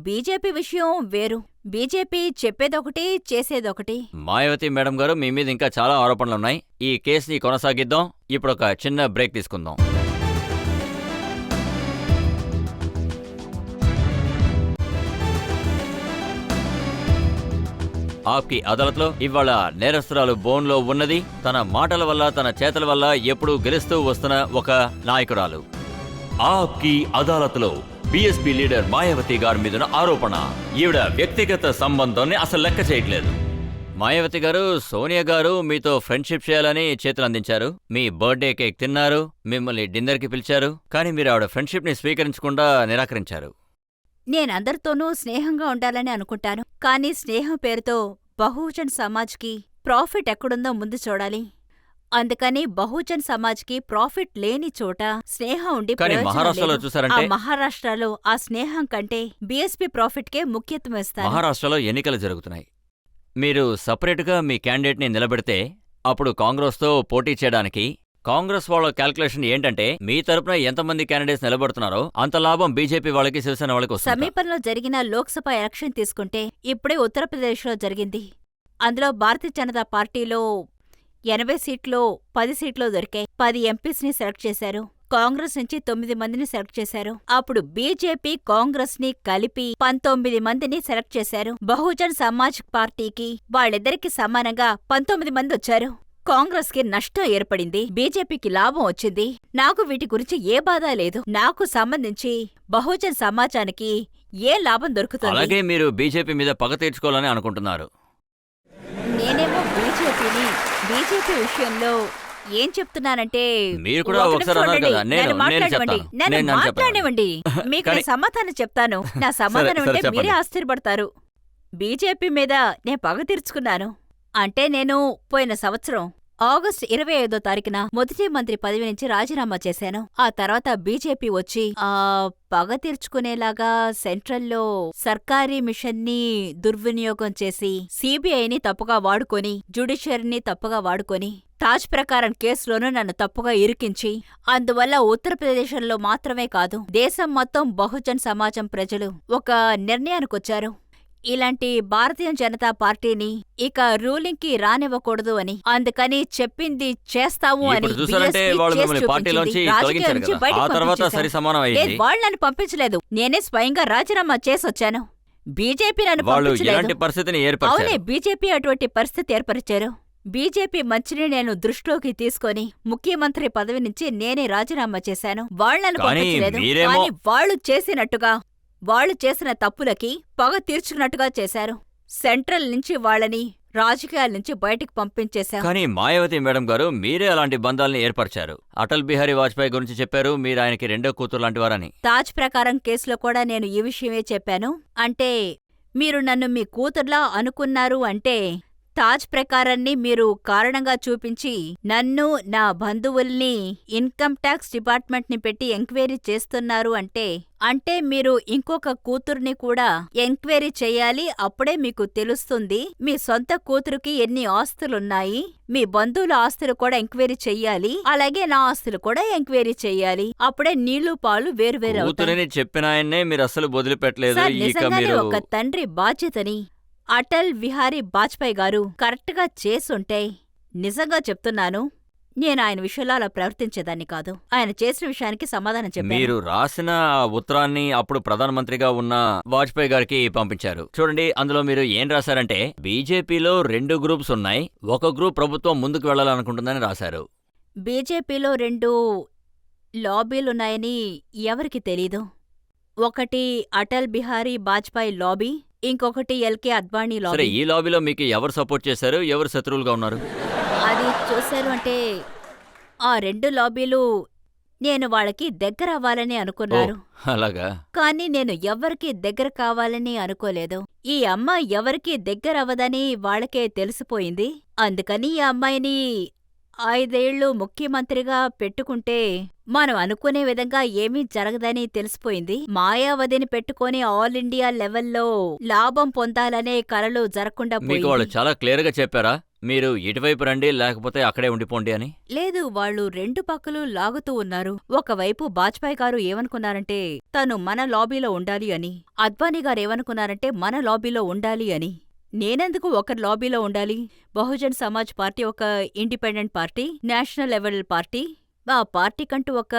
బీజేపీ విషయం వేరు. బీజేపీ చెప్పేదొకటి, చేసేదొకటి. మాయావతి మేడం గారు, మీ మీద ఇంకా చాలా ఆరోపణలున్నాయి. ఈ కేసుని కొనసాగిద్దాం. ఇప్పుడు ఒక చిన్న బ్రేక్ తీసుకుందాం. ఆప్కి అదాలత్లో ఇవాళ నేరస్తురాలు బోన్లో ఉన్నది. తన మాటల వల్ల, తన చేతల వల్ల ఎప్పుడూ గెలుస్తూ వస్తున్న ఒక నాయకురాలు. ఆప్కి అదాలత్లో బీఎస్పీ లీడర్ మాయావతి గారి మీదున్న ఆరోపణ. ఈవిడ వ్యక్తిగత సంబంధాన్ని అసలు లెక్క చేయట్లేదు. మాయావతి గారు, సోనియా గారు మీతో ఫ్రెండ్షిప్ చేయాలని చేతులు అందించారు. మీ బర్త్డే కేక్ తిన్నారు, మిమ్మల్ని డిన్నర్కి పిలిచారు. కానీ మీరు ఆవిడ ఫ్రెండ్షిప్ ని స్వీకరించకుండా నిరాకరించారు. నేనందరితోనూ స్నేహంగా ఉండాలని అనుకుంటాను. కానీ స్నేహం పేరుతో బహుజన్ సమాజ్కి ప్రాఫిట్ ఎక్కడుందో ముందు చూడాలి. అందుకని బహుజన్ సమాజ్కి ప్రాఫిట్ లేని చోట స్నేహం ఉండి కానీ ప్రయోజనం మహారాష్ట్రలో లేదు. ఆ చూసారంటే మహారాష్ట్రలో ఆ స్నేహం కంటే బీఎస్పీ ప్రాఫిట్కే ముఖ్యత్వం ఇస్తారు. మహారాష్ట్రలో ఎన్నికలు జరుగుతున్నాయి. మీరు సపరేట్గా మీ క్యాండిడేట్ని నిలబెడితే అప్పుడు కాంగ్రెస్తో పోటీ చేయడానికి కాంగ్రెస్ వాళ్ళ క్యాల్కులేషన్ ఏంటంటే మీ తరపున ఎంతమంది క్యాండిడేట్స్ నిలబడుతున్నారో అంత లాభం బీజేపీ వాళ్ళకి శివసేన వాళ్ళకి వస్తుంది. సమీపంలో జరిగిన లోక్సభ ఎలక్షన్ తీసుకుంటే ఇప్పుడే ఉత్తరప్రదేశ్లో జరిగింది. అందులో భారతీయ జనతా పార్టీలో 80 సీట్లో 10 సీట్లు దొరికాయి. 10 ఎంపీస్ని సెలెక్ట్ చేశారు. కాంగ్రెస్ నుంచి 9 మందిని సెలెక్ట్ చేశారు. అప్పుడు బీజేపీ కాంగ్రెస్ ని కలిపి 19 మందిని సెలెక్ట్ చేశారు. బహుజన్ సమాజ్ పార్టీకి వాళ్ళిద్దరికి సమానంగా 19 మంది వచ్చారు. కాంగ్రెస్ కి నష్టం ఏర్పడింది, బీజేపీకి లాభం వచ్చింది. నాకు వీటి గురించి ఏ బాధ లేదు. నాకు సంబంధించి బహుజన్ సమాజానికి ఏ లాభం దొరుకుతుంది? అలాగే మీరు బీజేపీ మీద పగ తీర్చుకోవాలని అనుకుంటున్నారు. నేనేమో బీజేపీ విషయంలో ఏం చెప్తున్నానంటే మీరు కూడా ఒక ఒకసారి నిమిషం అన్నారు ఉండండి. కదా, నేను మాట్లాడనివ్వండి. చెప్తాను. నన్ను నేను చెప్పాను. మాట్లాడనివ్వండి. మీకు కానీ- నేను సమాధానం చెప్తాను. నా సమాధానం సరే, అంటే చెప్పండి. మీరే ఆశ్చర్యపడతారు. బీజేపీ మీద నేను పగ తీర్చుకున్నాను అంటే నేను పోయిన సంవత్సరం ఆగస్టు 25వ తారీఖున మొదటి మంత్రి పదవి నుంచి రాజీనామా చేశాను. ఆ తర్వాత బీజేపీ వచ్చి పగ తీర్చుకునేలాగా సెంట్రల్లో సర్కారీ మిషన్ని దుర్వినియోగం చేసి సీబీఐని తప్పుగా వాడుకొని జ్యుడిషియరీని తప్పుగా వాడుకొని తాజ్ ప్రకారం కేసులోనూ నన్ను తప్పుగా ఇరికించి అందువల్ల ఉత్తరప్రదేశ్లో మాత్రమే కాదు దేశం మొత్తం బహుజన్ సమాజం ప్రజలు ఒక నిర్ణయానికొచ్చారు. ఇలాంటి భారతీయ జనతా పార్టీని ఇక రూలింగ్ కి రానివ్వకూడదు అని. అందుకని చెప్పింది చేస్తాము అని ఇప్పుడు చూసారంటే BSP వాళ్ళు చేసి మిమ్మల్ని పార్టీలోంచి చూపించింది. రాజకీయాల తొలగించారు నుంచి కదా. బయటకు ఆ తర్వాత పంపించేశారు. సరి సమానం లేదు, అయింది. వాళ్ళు నన్ను పంపించలేదు. నేనే స్వయంగా రాజీనామా చేసొచ్చాను. బీజేపీ నన్ను వాళ్ళు పంపించలేదు. ఎలాంటి పరిస్థితిని అవునే, ఏర్పరిచారు? బీజేపీ అటువంటి పరిస్థితి ఏర్పరిచారు. బీజేపీ మంచిని నేను దృష్టిలోకి తీసుకొని ముఖ్యమంత్రి పదవి నుంచి నేనే రాజీనామా చేశాను. వాళ్ళను కానీ పంపించలేదు. మీరేమో- కానీ వాళ్ళు చేసిన తప్పులకి పగ తీర్చుకున్నట్టుగా చేశారు. సెంట్రల్ నుంచి వాళ్ళని రాజకీయాల నుంచి బయటికి పంపించేశాం. కానీ మాయావతి మేడం గారు మీరే అలాంటి బంధాలను ఏర్పరిచారు. అటల్ బిహారీ వాజ్పేయి గురించి చెప్పారు, మీరు ఆయనకి రెండో కూతురు లాంటి వారని. తాజ్ ప్రకారం కేసులో కూడా నేను ఈ విషయమే చెప్పాను. అంటే మీరు నన్ను మీ కూతుర్లా అనుకున్నారు అంటే తాజ్ ప్రకారాన్ని మీరు కారణంగా చూపించి నన్ను నా బంధువుల్ని ఇన్కమ్ ట్యాక్స్ డిపార్ట్మెంట్ ని పెట్టి ఎంక్వైరీ చేస్తున్నారు అంటే మీరు ఇంకొక కూతుర్ని కూడా ఎంక్వైరీ చెయ్యాలి. అప్పుడే మీకు తెలుస్తుంది మీ సొంత కూతురుకి ఎన్ని ఆస్తులున్నాయి. మీ బంధువుల ఆస్తులు కూడా ఎంక్వైరీ చెయ్యాలి. అలాగే నా ఆస్తులు కూడా ఎంక్వైరీ చెయ్యాలి. అప్పుడే నీళ్లు పాలు వేరువేరు కూతురని చెప్పిన ఆయన్నే మీరు అస్సలు వదిలిపెట్టలేదు. సార్, ఇక నిజంగానే మీరు ఒక తండ్రి బాధ్యతని అటల్ బిహారీ వాజ్పేయి గారు కరెక్ట్గా చేసుంటే నిజంగా చెప్తున్నాను, నేను ఆయన విషయంలో అలా ప్రవర్తించేదాన్ని కాదు. ఆయన చేసిన విషయానికి సమాధానం చెప్పాను. మీరు రాసిన ఆ ఉత్తరాన్ని అప్పుడు ప్రధానమంత్రిగా ఉన్న వాజ్పేయి గారికి పంపించారు. చూడండి, అందులో మీరు ఏం రాశారంటే బీజేపీలో 2 గ్రూప్స్ ఉన్నాయి, ఒక గ్రూప్ ప్రభుత్వం ముందుకు వెళ్లాలనుకుంటుందని రాశారు. బీజేపీలో 2 లాబీలున్నాయని ఎవరికి తెలీదు. ఒకటి అటల్ బిహారీ వాజ్పేయి లాబీ, ఇంకొకటి ఎల్కే అద్వానీ సరే, లాబీ. ఈ లాబీలో మీకు ఎవరు సపోర్ట్ చేశారు, ఎవరు శత్రువులుగా ఉన్నారు? అది చూశారు అంటే ఆ 2 లాబీలు నేను వాళ్ళకి దగ్గర అవ్వాలని అనుకున్నారు. అలాగా? కానీ నేను ఎవ్వరికీ దగ్గర కావాలని అనుకోలేదు. ఈ అమ్మాయి ఎవరికీ దగ్గరవ్వదని వాళ్ళకే తెలిసిపోయింది. అందుకని ఈ అమ్మాయిని 5 ఏళ్లు ముఖ్యమంత్రిగా పెట్టుకుంటే మనం అనుకునే విధంగా ఏమీ జరగదని తెలిసిపోయింది. మాయావతిని పెట్టుకొని ఆల్ ఇండియా లెవెల్లో లాభం పొందాలనే కలలు జరగకుండా మీకు వాళ్ళు పోయింది. చాలా క్లియర్ గా చెప్పారా, మీరు ఇటువైపు రండి లేకపోతే అక్కడే ఉండిపోండి అని? లేదు, వాళ్ళు 2 పక్కలు లాగుతూ ఉన్నారు. ఒకవైపు వాజ్పేయి గారు ఏమనుకున్నారంటే తను మన లాబీలో ఉండాలి అని, అద్వానీ గారు ఏమనుకున్నారంటే మన లాబీలో ఉండాలి అని. నేనెందుకు ఒకరి లాబీలో ఉండాలి? బహుజన్ సమాజ్ పార్టీ ఒక independent party, national level party. ఆ పార్టీకంటూ ఒక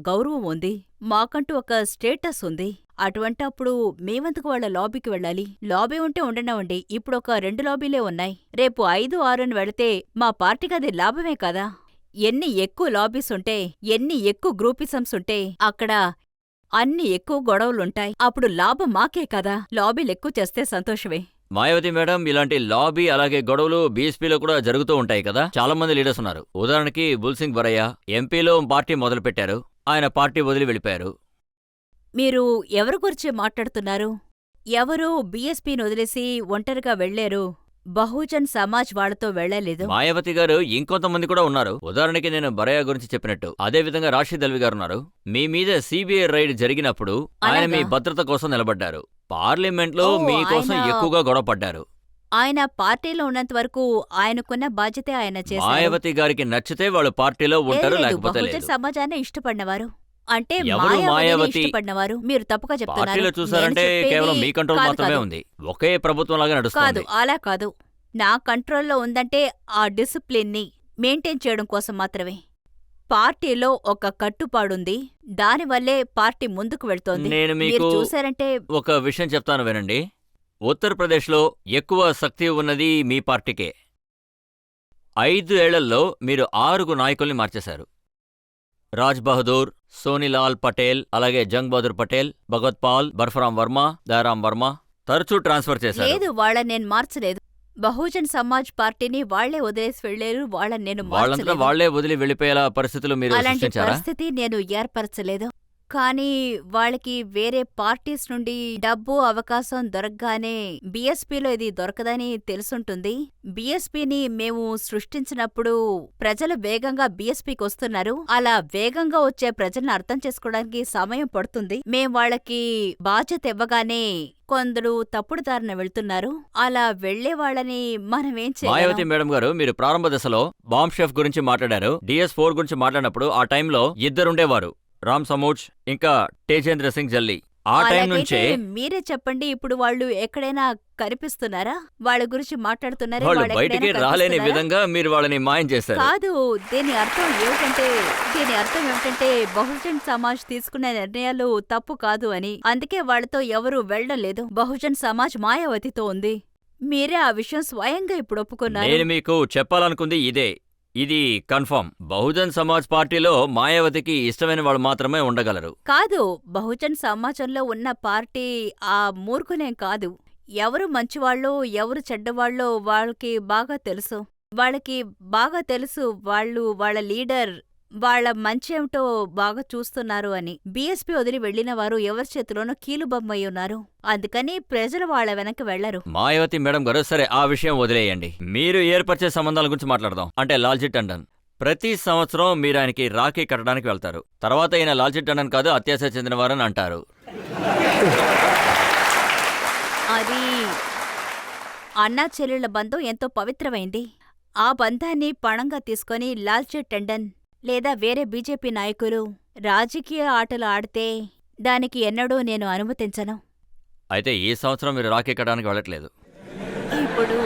గౌరవం ఉంది, మాకంటూ ఒక స్టేటస్ ఉంది. అటువంటప్పుడు మేమెందుకు వాళ్ళ లాబీకి వెళ్ళాలి? లాబీ ఉంటే ఉండనివ్వండి, ఇప్పుడు ఒక 2 లాబీలే ఉన్నాయి. రేపు 5, 6 వెళితే మా పార్టీకి అది లాభమే కదా. ఎన్ని ఎక్కువ లాబీస్ ఉంటే, ఎన్ని ఎక్కువ గ్రూపిజమ్స్ ఉంటే అక్కడ అన్ని ఎక్కువ గొడవలుంటాయి. అప్పుడు లాభం మాకే కదా. లాబీలెక్కువ చేస్తే సంతోషమే. మాయావతి మేడం, ఇలాంటి లాబీ అలాగే గొడవలు బీఎస్పీలో కూడా జరుగుతూ ఉంటాయి కదా. చాలా మంది లీడర్స్ ఉన్నారు. ఉదాహరణకి బుల్సింగ్ బరయ్య ఎంపీలో పార్టీ మొదలుపెట్టారు, ఆయన పార్టీ వదిలి వెళ్ళిపోయారు. మీరు ఎవరి గురించి మాట్లాడుతున్నారు? ఎవరు బీఎస్పీని వదిలేసి ఒంటరిగా వెళ్లారు? బహుజన్ సమాజ్ వాళ్ళతో వెళ్ళలేదు. మాయావతి గారు ఇంకొంతమంది కూడా ఉన్నారు. ఉదాహరణకి నేను బరయా గురించి చెప్పినట్టు అదే విధంగా రాషిద్ అల్వి గారు ఉన్నారు. మీ మీద సిబిఐ రైడ్ జరిగినప్పుడు ఆయన మీ అలాగా? భద్రత కోసం నిలబడ్డారు. పార్లమెంట్ లో ఓ, మీకోసం ఆయన- ఎక్కువగా గొడవ పడ్డారు. ఆయన పార్టీలో ఉన్నంత వరకు ఆయనకున్న బాధ్యత ఆయన చేశారు. మాయావతి గారికి నచ్చితే వాళ్ళు పార్టీలో ఉంటారు, లేదు, లేకపోతే బహుజన్ లేదు. సమాజాన్ని ఇష్టపడినవారు. అంటే ఎవరు మాయావతిని మాయావతి? ఇష్టపడినవారు. మీరు తప్పుగా చెప్తున్నారు. పార్టీలో చూసారంటే నేను చెప్పేది కేవలం మీ కంట్రోల్ కాదు, మాత్రమే కాదు. ఉంది. ఒకే ప్రభుత్వం లాగా కాదు, నడుస్తుంది. అలా కాదు. నా కంట్రోల్లో ఉందంటే ఆ డిసిప్లిన్ని మెయింటైన్ చేయడం కోసం మాత్రమే. పార్టీలో ఒక కట్టుపాడుంది. దానివల్లే పార్టీ ముందుకు వెళ్తోంది. నేను మీరు మీకు చూసారంటే ఒక విషయం చెప్తాను వినండి. ఉత్తరప్రదేశ్లో ఎక్కువ శక్తి ఉన్నది మీ పార్టీకే. 5 ఏళ్లలో మీరు 6 నాయకుల్ని మార్చేశారు. రాజ్ బహదూర్, సోనిలాల్ పటేల్, అలాగే జంగ్ బహదూర్ పటేల్, భగవత్ పాల్, బర్ఫరాం వర్మ, దయారాం వర్మ తరచూ ట్రాన్స్ఫర్ చేశారు. లేదు, వాళ్ళని నేను మార్చలేదు. బహుజన్ సమాజ్ పార్టీని వాళ్లే వదిలేసి వెళ్లేరు. వాళ్ళని నేను వాళ్ళంతా మార్చలేదు. వాళ్లే వదిలి వెళ్లిపోయేలా పరిస్థితులు మీరు అలాంటి సృష్టించారా? పరిస్థితి నేను ఏర్పరచలేదు. కానీ వాళ్ళకి వేరే పార్టీస్ నుండి డబ్బు అవకాశం దొరకగానే బీఎస్పీలో ఇది దొరకదని తెలుసుంటుంది. బీఎస్పీని మేము సృష్టించినప్పుడు ప్రజలు వేగంగా బీఎస్పీకి వస్తున్నారు. అలా వేగంగా వచ్చే ప్రజల్ని అర్థం చేసుకోవడానికి సమయం పడుతుంది. మేం వాళ్ళకి బాధ్యత ఇవ్వగానే కొందరు తప్పుడు దారిన వెళ్తున్నారు. అలా వెళ్లే వాళ్ళని మనమేం మాయావతి చేయలేం. మేడం గారు, మీరు ప్రారంభ దశలో బాంబ్ షెఫ్ గురించి మాట్లాడారు. DS4 గురించి మాట్లాడినప్పుడు ఆ టైంలో ఇద్దరుండేవారు, రామ్ సమూచ్ ఇంకా తేజేంద్ర సింగ్ జల్లి. ఆ టైం నుంచే అలాగైతే మీరే చెప్పండి, ఇప్పుడు వాళ్ళు ఎక్కడైనా కనిపిస్తున్నారా? వాళ్ళ గురించి మాట్లాడుతున్నారే, వాళ్ళు వాళ్ళు బయటికి ఎక్కడైనా రాలేని కనిపిస్తున్నారా? విధంగా మీరు వాళ్ళని మాయం చేశారు. కాదు, దీని అర్థం ఏమిటంటే బహుజన్ సమాజ్ తీసుకునే నిర్ణయాలు తప్పు కాదు అని. అందుకే వాళ్ళతో ఎవరూ వెళ్ళడం లేదు. బహుజన్ సమాజ్ మాయావతితో ఉంది. మీరే ఆ విషయం స్వయంగా ఇప్పుడు ఒప్పుకున్నారు. నేను మీకు చెప్పాలనుకుంది ఇదే. ఇది కన్ఫర్మ్. బహుజన్ సమాజ్ పార్టీలో మాయావతికి ఇష్టమైన వాళ్ళు మాత్రమే ఉండగలరు. కాదు, బహుజన్ సమాజంలో ఉన్న పార్టీ ఆ మూర్ఖులేం కాదు. ఎవరు మంచివాళ్ళో ఎవరు చెడ్డవాళ్ళో వాళ్ళకి బాగా తెలుసు. వాళ్ళు వాళ్ళ లీడర్ వాళ్ళ మంచేమిటో బాగా చూస్తున్నారు అని. బీఎస్పీ వదిలి వెళ్లిన వారు ఎవరి చేతిలోనో కీలుబొమ్మయి ఉన్నారు. అందుకని ప్రజలు వాళ్ళ వెనక వెళ్లరు. మాయావతి మేడం గారు, సరే ఆ విషయం వదిలేయండి. మీరు ఏర్పరిచే సంబంధాల గురించి మాట్లాడదాం. అంటే లాల్జీ టండన్ ప్రతి సంవత్సరం మీరు ఆయనకి రాఖీ కట్టడానికి వెళ్తారు. తర్వాత ఈయన లాల్జీ టండన్ కాదు, అత్యాశ చెందినవారని అంటారు. అది అన్నా చెల్లెళ్ల బంధం ఎంతో పవిత్రమైంది. ఆ బంధాన్ని పణంగా తీసుకొని లాల్జీ టండన్ లేదా వేరే బీజేపీ నాయకులు రాజకీయ ఆటలు ఆడితే దానికి ఎన్నడూ నేను అనుమతించను. అయితే ఈ సంవత్సరం మీరు రాఖీ కట్టడానికి వెళ్ళట్లేదు. ఇప్పుడు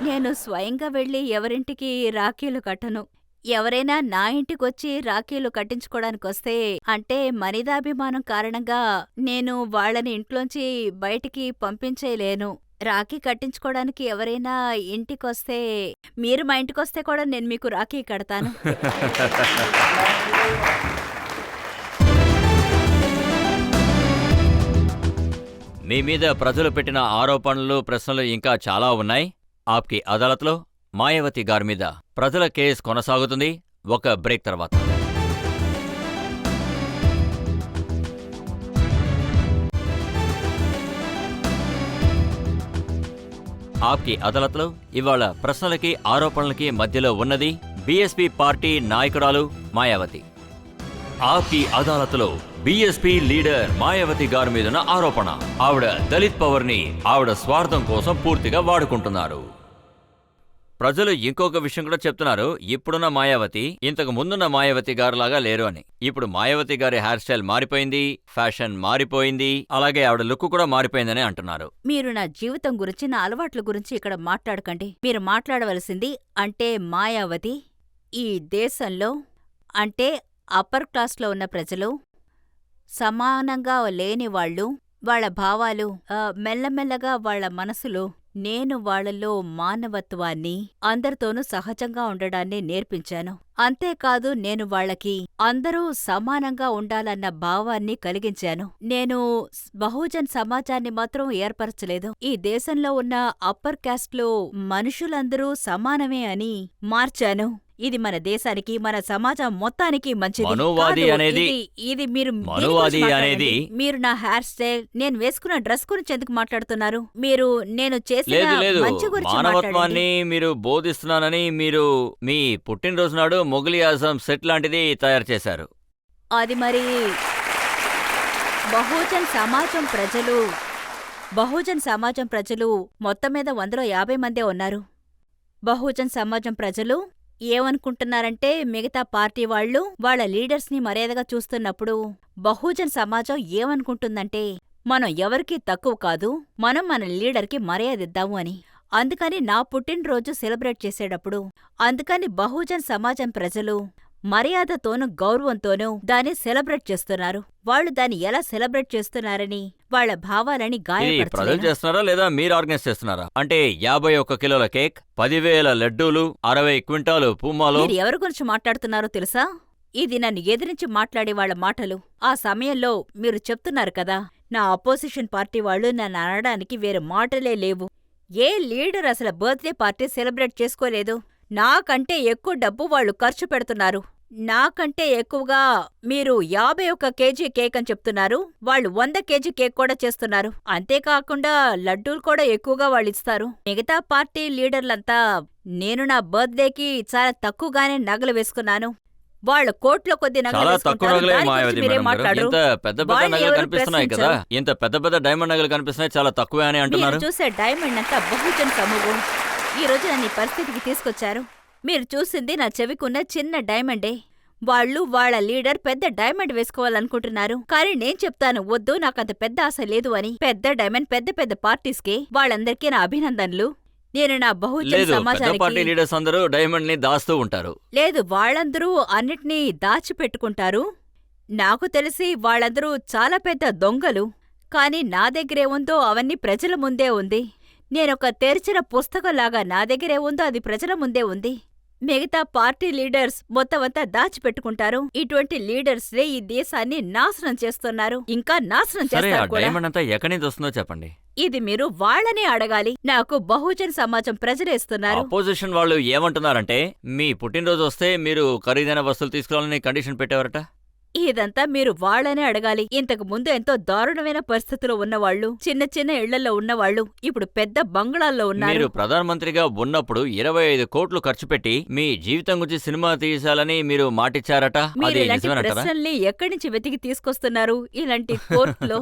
నేను స్వయంగా వెళ్లి ఎవరింటికి రాఖీలు కట్టను. ఎవరైనా నా ఇంటికొచ్చి రాఖీలు కట్టించుకోవడానికొస్తే, అంటే మనిదాభిమానం కారణంగా నేను వాళ్ళని ఇంట్లోంచి బయటికి పంపించేయలేను. రాఖీ కట్టించుకోవడానికి ఎవరైనా ఇంటికొస్తే, మీరు మా ఇంటికొస్తే కూడా నేను మీకు రాఖీ కడతాను. మీ మీద ప్రజలు పెట్టిన ఆరోపణలు, ప్రశ్నలు ఇంకా చాలా ఉన్నాయి. ఆప్కి అదాలత్లో మాయావతి గారి మీద ప్రజల కేసు కొనసాగుతుంది. ఒక బ్రేక్ తర్వాత. ఆప్కి అదాలత్లో ఇవాళ ప్రశ్నలకి ఆరోపణలకి మధ్యలో ఉన్నది బీఎస్పీ పార్టీ నాయకురాలు మాయావతి. ఆప్కి అదాలత్లో బీఎస్పీ లీడర్ మాయావతి గారి మీదున్న ఆరోపణ, ఆవిడ దళిత్ పవర్ ని ఆవిడ స్వార్థం కోసం పూర్తిగా వాడుకుంటున్నారు. ప్రజలు ఇంకొక విషయం కూడా చెప్తున్నారు, ఇప్పుడున్న మాయావతి ఇంతకు ముందున్న మాయావతి గారిలాగా లేరు అని. ఇప్పుడు మాయావతి గారి హెయిర్ స్టైల్ మారిపోయింది, ఫ్యాషన్ మారిపోయింది, అలాగే ఆవిడ లుక్ కూడా మారిపోయిందని అంటున్నారు. మీరు నా జీవితం గురించి, నా అలవాట్ల గురించి ఇక్కడ మాట్లాడకండి. మీరు మాట్లాడవలసింది అంటే మాయావతి ఈ దేశంలో, అంటే అప్పర్ క్లాస్లో ఉన్న ప్రజలు, సమానంగా లేని వాళ్ళు, వాళ్ళ భావాలు, మెల్లమెల్లగా వాళ్ళ మనసులో నేను వాళ్ళలో మానవత్వాన్ని, అందరితోనూ సహజంగా ఉండడాన్ని నేర్పించాను. అంతేకాదు, నేను వాళ్ళకి అందరూ సమానంగా ఉండాలన్న భావాన్ని కలిగించాను. నేను బహుజన్ సమాజాన్ని మాత్రం ఏర్పరచలేదు. ఈ దేశంలో ఉన్న అప్పర్ క్యాస్ట్లో మనుషులందరూ సమానమే అని మార్చాను. ఇది మన దేశానికి, మన సమాజం మొత్తానికి మంచిది మనువాది కాదు. అనేది- ఇది మీరు దేని మనువాది గురించి మాట్లాడండి? అనేది- మీరు నా హెయిర్ స్టైల్, నేను వేసుకున్న డ్రెస్ గురించి ఎందుకు మాట్లాడుతున్నారు? మీరు నేను చేసిన లేదు లేదు మంచి గురించి మాట్లాడండి. మానవత్వాన్ని మీరు బోధిస్తున్నానని మీరు మీ పుట్టినరోజు నాడు మొఘలి ఆజం సెట్ లాంటిది తయారు చేశారు. అది మరి బహుజన్ సమాజం ప్రజలు మొత్తం మీద 150 మందే ఉన్నారు. బహుజన్ సమాజం ప్రజలు ఏమనుకుంటున్నారంటే మిగతా పార్టీ వాళ్ళు వాళ్ళ లీడర్స్ని మర్యాదగా చూస్తున్నప్పుడు బహుజన్ సమాజం ఏమనుకుంటుందంటే మనం ఎవరికీ తక్కువ కాదు, మనం మన లీడర్కి మర్యాదిద్దాము అని. అందుకని నా పుట్టినరోజు సెలబ్రేట్ చేసేటప్పుడు బహుజన్ సమాజం ప్రజలు మర్యాదతోనూ గౌరవంతోనూ దాన్ని సెలబ్రేట్ చేస్తున్నారు. వాళ్ళు దాన్ని ఎలా సెలబ్రేట్ చేస్తున్నారని వాళ్ళ భావాలని ఇది ప్రజలు గాయపరచలేను. చేస్తున్నారా లేదా మీరు ఆర్గనైజ్ చేస్తున్నారా? అంటే 51 కిలోల కేక్, 10,000 లడ్డూలు, 60 క్వింటాలు పూమాలు. మీరు ఎవరి గురించి మాట్లాడుతున్నారో తెలుసా? ఇది నన్ను ఎదిరించి మాట్లాడే వాళ్ళ మాటలు. ఆ సమయంలో మీరు చెప్తున్నారు కదా, నా అపోజిషన్ పార్టీ వాళ్ళు నన్ను అనడానికి వేరే మాటలే లేవు. ఏ లీడర్ అసలు బర్త్డే పార్టీ సెలబ్రేట్ చేసుకోలేదు? నాకంటే ఎక్కువ డబ్బు వాళ్ళు ఖర్చు పెడుతున్నారు. నాకంటే ఎక్కువగా మీరు 51 కేజీ కేక్ అని చెప్తున్నారు, వాళ్ళు 100 కేజీ కేక్ కూడా చేస్తున్నారు. అంతేకాకుండా లడ్డూలు కూడా ఎక్కువగా వాళ్ళు ఇస్తారు. మిగతా పార్టీ లీడర్లంతా నేను నా బర్త్డేకి చాలా తక్కువగానే నగలు వేసుకున్నాను, వాళ్ళు కోట్ల కొద్ది నగలు చాలా తక్కువ వేసుకుంటారు. నగలే దాని గురించి మాయావతి మీరేం మేడం గారు. మాట్లాడరు? ఇంత పెద్ద పెద్ద వాళ్ళు నగలు ఎవరు కనిపిస్తున్నాయి కదా, ప్రశ్నించరు. ఇంత పెద్ద పెద్ద డైమండ్ నగలు కనిపిస్తున్నాయి, చాలా తక్కువే అని మీరు అంటున్నారు. చూసే డైమండ్ అంతా బహుజన్ సమూహం ఈ రోజు నన్ను ఈ పరిస్థితికి తీసుకొచ్చారు. మీరు చూసింది నా చెవికున్న చిన్న డైమండే. వాళ్ళు వాళ్ళ లీడర్ పెద్ద డైమండ్ వేసుకోవాలనుకుంటున్నారు. కానీ నేను చెప్తాను, వద్దు, నాకంత పెద్ద ఆశ లేదు అని. పెద్ద డైమండ్ పెద్ద పెద్ద పార్టీస్కే, వాళ్ళందరికీ నా అభినందనలు. నేను నా బహుజన్ లేదు, పెద్ద పార్టీ సమాజానికి లీడర్స్ అందరూ డైమండ్ ని దాస్తూ ఉంటారు. లేదు, వాళ్ళందరూ అన్నిటినీ దాచిపెట్టుకుంటారు. నాకు తెలిసి వాళ్ళందరూ చాలా పెద్ద దొంగలు. కాని నా దగ్గరేముందో అవన్నీ ప్రజల ముందే ఉంది. నేనొక తెరిచిన పుస్తకంలాగా నా దగ్గరేముందో అది ప్రజల ముందే ఉంది. మిగతా పార్టీ లీడర్స్ మొత్తమంతా దాచిపెట్టుకుంటారు. ఇటువంటి లీడర్స్లే ఈ దేశాన్ని నాశనం చేస్తున్నారు, ఇంకా నాశనం సరే, ఆ చేస్తారు కూడా. డైమండ్ అంతా ఎక్కడి నుంచి వస్తుందో చెప్పండి. ఇది మీరు వాళ్ళనే అడగాలి. నాకు బహుజన్ సమాజం ప్రజలేస్తున్నారు. అపోజిషన్ వాళ్ళు ఏమంటున్నారంటే మీ పుట్టినరోజు వస్తే మీరు ఖరీదైన వస్తువులు తీసుకురావాలని కండిషన్ పెట్టేవారట. ఇదంతా మీరు వాళ్ళనే అడగాలి. ఇంతకు ముందు ఎంతో దారుణమైన పరిస్థితిలో ఉన్నవాళ్లు, చిన్న చిన్న ఇళ్లలో ఉన్నవాళ్లు ఇప్పుడు పెద్ద బంగ్లాల్లో మీరు ఉన్నారు. ప్రధానమంత్రిగా ఉన్నప్పుడు 25 కోట్లు ఖర్చు పెట్టి మీ జీవితం గురించి సినిమా తీయాలని మీరు మాటిచ్చారట. మీరు అది ఇలాంటి నిజమేనంటారా? ప్రశ్నల్ని ఎక్కడి నుంచి వెతికి తీసుకొస్తున్నారు ఇలాంటి కోర్టులో?